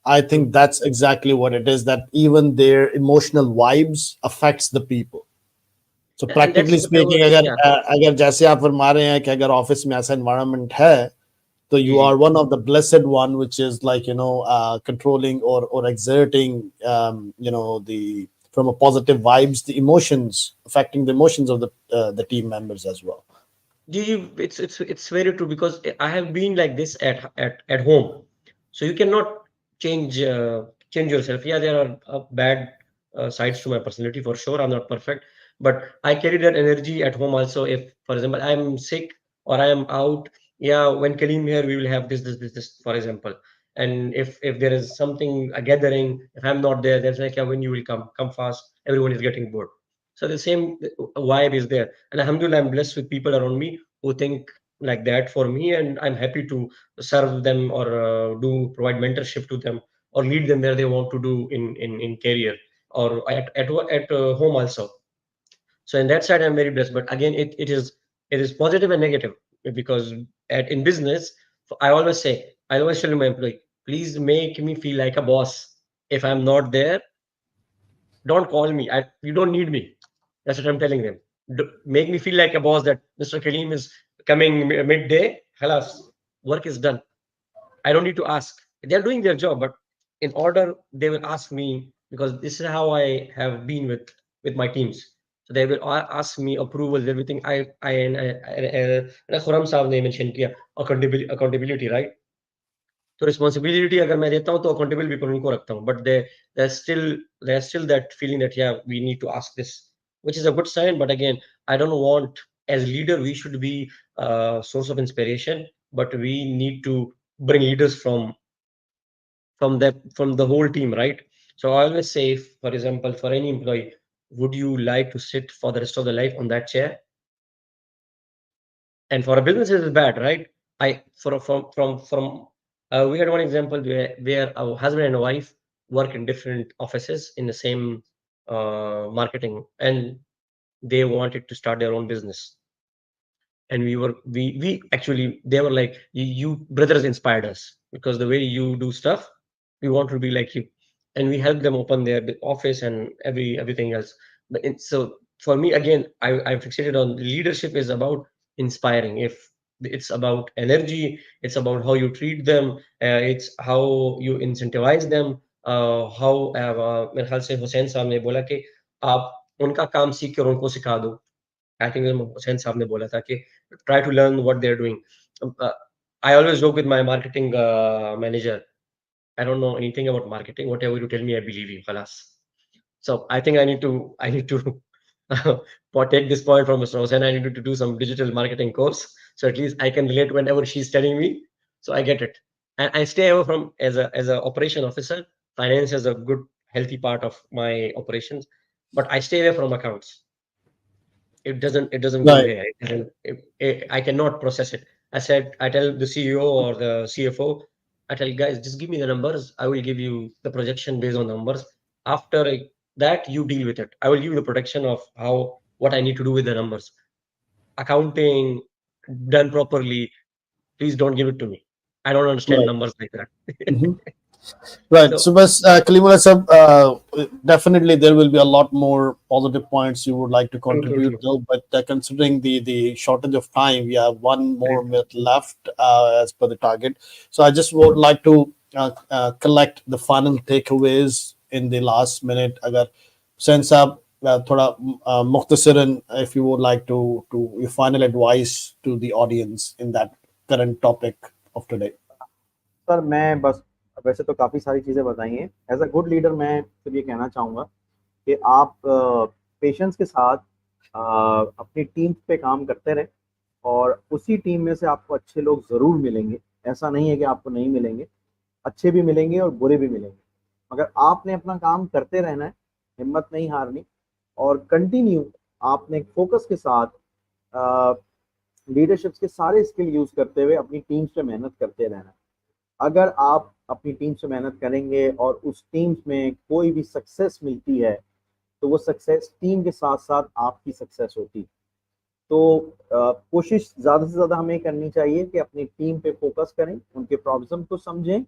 I True. think that's exactly what it is. That even their emotional vibes affects the people. So And that's practically what I speaking, was, अगर yeah. अगर जैसे आप फरमा रहे हैं कि अगर office में ऐसा environment है, so you Gigi. are one of the blessed one, which is like controlling or exerting the from a positive vibes, the emotions, affecting the emotions of the team members as well. It's very true because I have been like this at home. So you cannot change yourself. Yeah, there are bad sides to my personality for sure. I'm not perfect, but I carry that energy at home also. If, for example, I'm sick or I am out, yeah, when Kaleem here, we will have this, for example. And if there is something a gathering, if I'm not there, there's like, yeah, when you will come fast. Everyone is getting bored. So the same vibe is there. And alhamdulillah, I'm blessed with people around me who think like that for me, and I'm happy to serve them or do provide mentorship to them or lead them where they want to do in career or at home also. So in that side, I'm very blessed. But again, it is positive and negative because in business, I always tell my employee, please make me feel like a boss. If I'm not there, don't call me. You don't need me. That's what I'm telling them. Make me feel like a boss that Mr. Kaleem is coming midday. Halas, work is done. I don't need to ask. They're doing their job, but in order, they will ask me because this is how I have been with my teams. So they will ask me approvals, everything. Khurram Saab ne mentioned kiya, accountability, right? तो responsibility अगर मैं देता हूँ तो accountable भी पर उनको रखता हूँ but they still that feeling that या we need to ask this which is a good sign but again I don't want as leader we should be a source of inspiration but we need to bring leaders from the whole team, right? So I always say for example for any employee, would you like to sit for the rest of the life on that chair? And for a business it is bad, right? I for from We had one example where a husband and a wife work in different offices in the same marketing, and they wanted to start their own business. And we actually they were like, you brothers inspired us because the way you do stuff, we want to be like you. And we helped them open their office and everything else. So for me again, I'm fixated on leadership is about inspiring. If it's about energy, it's about how you treat them, it's how you incentivize them, how मेरे ख्याल से हुसैन साहब ने बोला कि आप उनका काम सीख कर उनको सिखा दो. I think Hussain साहब ने बोला था कि try to learn what they're doing. I always joke with my marketing manager. I don't know anything about marketing. Whatever you tell me, I believe you. Khalas. So I think I need to take this point from Mr. Hussain. I need to do some digital marketing course. So at least I can relate whenever she's telling me. So I get it. And I stay away from as a operation officer. Finance is a good healthy part of my operations, but I stay away from accounts. It doesn't go Right. here. I cannot process it. I tell the CEO or the CFO, I tell guys, just give me the numbers. I will give you the projection based on numbers. After that, you deal with it. I will give you the protection of what I need to do with the numbers. Accounting done properly. Please don't give it to me. I don't understand Right. numbers like that. Mhm. Right. So So, but Kaleemullah sir, definitely there will be a lot more positive points you would like to contribute, true. though. But considering the shortage of time, we have one more Right. minute left as per the target. So, I just would like to collect the final takeaways in the last minute. अगर हुसैन साहब थोड़ा मुख्तसरन, if you would like to your final advice to the audience in that current topic of today. Sir मैं बस वैसे तो काफ़ी सारी चीज़ें बताई हैं. एज अ गुड लीडर मैं सिर्फ ये कहना चाहूँगा कि आप पेशेंस के साथ अपनी टीम पे काम करते रहें और उसी टीम में से आपको अच्छे लोग ज़रूर मिलेंगे. ऐसा नहीं है कि आपको नहीं मिलेंगे, अच्छे भी मिलेंगे और बुरे भी मिलेंगे, मगर आपने अपना काम करते रहना है, हिम्मत नहीं हारनी और कंटिन्यू आपने फोकस के साथ लीडरशिप के सारे स्किल यूज करते हुए अपनी टीम से मेहनत करते रहना। अगर आप अपनी टीम से मेहनत करेंगे और उस टीम में कोई भी सक्सेस मिलती है तो वो सक्सेस टीम के साथ साथ आपकी सक्सेस होती। तो कोशिश ज़्यादा से ज़्यादा हमें करनी चाहिए कि अपनी टीम पे फोकस करें, उनके प्रॉब्लम को समझें,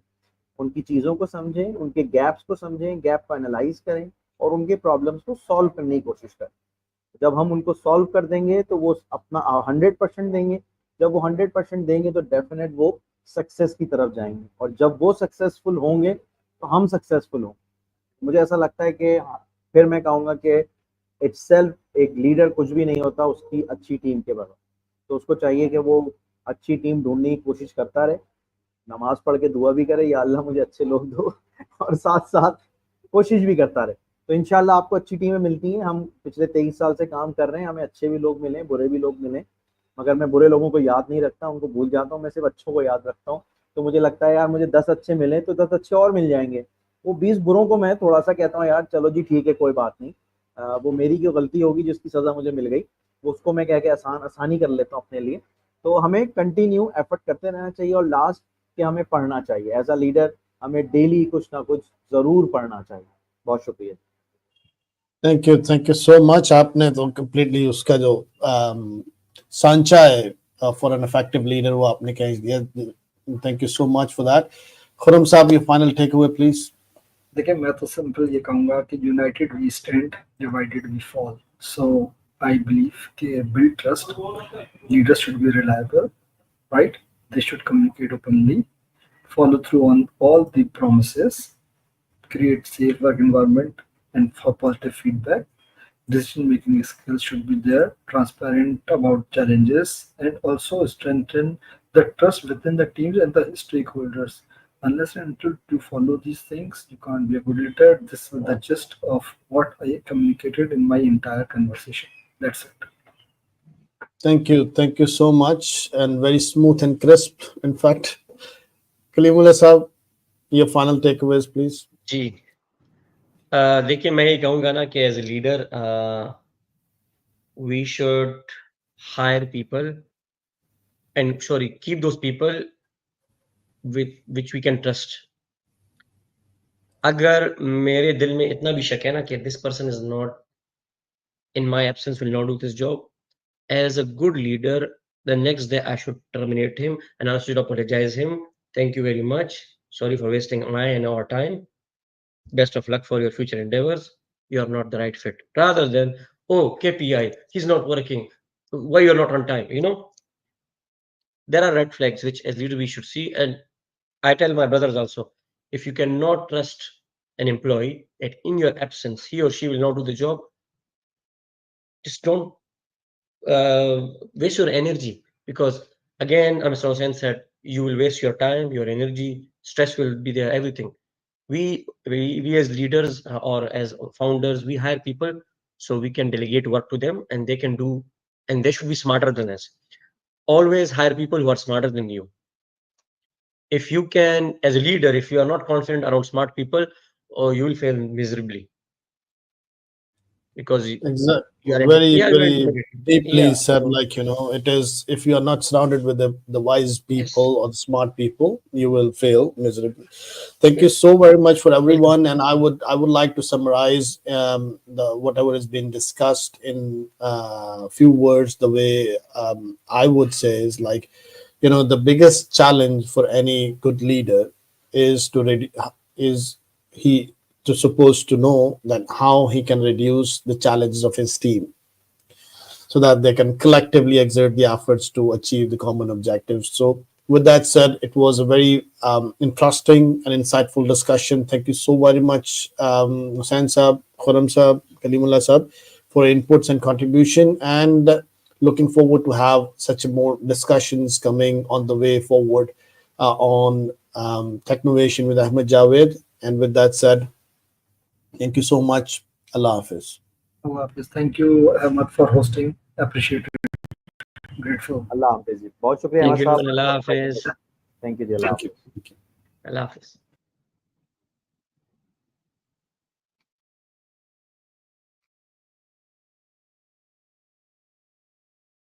उनकी चीज़ों को समझें, उनके गैप्स को समझें, गैप को एनालाइज करें और उनके प्रॉब्लम्स को सॉल्व करने की कोशिश करें। जब हम उनको सॉल्व कर देंगे तो वो अपना 100% देंगे। जब वो 100% देंगे तो डेफिनेट वो सक्सेस की तरफ जाएंगे, और जब वो सक्सेसफुल होंगे तो हम सक्सेसफुल होंगे। मुझे ऐसा लगता है कि फिर मैं कहूँगा कि इटसेल्फ एक लीडर कुछ भी नहीं होता उसकी अच्छी टीम के बगैर। तो उसको चाहिए कि वो अच्छी टीम ढूंढने की कोशिश करता रहे, नमाज पढ़ के दुआ भी करे या अल्लाह मुझे अच्छे लोग दो, और साथ साथ कोशिश भी करता रहे। तो इंशाल्लाह आपको अच्छी टीमें मिलती हैं। हम पिछले 23 साल से काम कर रहे हैं, हमें अच्छे भी लोग मिले, बुरे भी लोग मिले, मगर मैं बुरे लोगों को याद नहीं रखता, उनको भूल जाता हूँ, मैं सिर्फ अच्छों को याद रखता हूँ। तो मुझे लगता है यार मुझे 10 अच्छे मिले तो 10 अच्छे और मिल जाएंगे। वो 20 बुरों को मैं थोड़ा सा कहता हूँ यार चलो जी ठीक है कोई बात नहीं, वो मेरी क्यों गलती होगी जिसकी सज़ा मुझे मिल गई, वो उसको मैं कह के आसानी कर लेता हूँ अपने लिए। तो हमें कंटिन्यू एफर्ट करते रहना चाहिए, और लास्ट कि हमें पढ़ना चाहिए। एज अ लीडर हमें डेली कुछ ना कुछ ज़रूर पढ़ना चाहिए। बहुत शुक्रिया। Thank you so much. आपने तो कम्प्लीटली उसका जो सांचा है फॉर एन इफेक्टिव लीडर वो आपने कह दिया। Thank you so much for that. Khurram साहब, ये फाइनल टेक अवे प्लीज। देखिए, मैं तो सिंपल ये कहूँगा कि united we stand, divided we fall. So I believe कि build trust, leaders should be reliable, right? They should communicate openly, follow through on all the promises, create safe work environment, and for positive feedback. Decision making skills should be there, transparent about challenges, and also strengthen the trust within the teams and the stakeholders. Unless and until you follow these things, you can't be a good leader. This is the gist of what I communicated in my entire conversation. That's it. Thank you so much, and very smooth and crisp, in fact. Kaleemullah साहब, your final takeaways please. जी, देखिए मैं ये कहूँगा ना कि as a leader we should hire people and keep those people with which we can trust. अगर मेरे दिल में इतना भी शक है ना कि this person is not in my absence will not do this job, as a good leader the next day I should terminate him and I should apologize him. Thank you very much, sorry for wasting my and our time, best of luck for your future endeavors, you are not the right fit, rather than oh KPI he's not working, why you're not on time. There are red flags which as leader we should see. And I tell my brothers also, if you cannot trust an employee that in your absence he or she will not do the job, just don't waste your energy, because again Mr. Hussain said you will waste your time, your energy, stress will be there, everything. We as leaders or as founders, we hire people so we can delegate work to them and they can do, and they should be smarter than us. Always hire people who are smarter than you. If you can, as a leader, if you are not confident around smart people, you will fail miserably, because Exactly. you are Very intimidated. deeply Yeah, said. Like, it is, if you are not surrounded with the wise yes, people or the smart people, you will fail miserably. Thank you yes. so very much for Welcome. everyone. And I would like to summarize the whatever has been discussed in few words. The way I would say is like, the biggest challenge for any good leader is is he to supposed to know that how he can reduce the challenges of his team so that they can collectively exert the efforts to achieve the common objectives. So with that said, it was a very interesting and insightful discussion. Thank you so very much, Hussain Saab, Khurram Saab, Kaleemullah Saab, for inputs and contribution, and looking forward to have such more discussions coming on the way forward on Technovation with Ahmad Javaid. And with that said, thank you so much. Allah Hafiz. Allah Hafiz. Thank you, Ahmad, for hosting. Appreciate it. Grateful. अल्लाह हाफिज जी, बहुत शुक्रिया Thank Ahmad you, sahab. Allah Hafiz. Thank you जी, Allah Thank you. हाफिज। Allah Hafiz.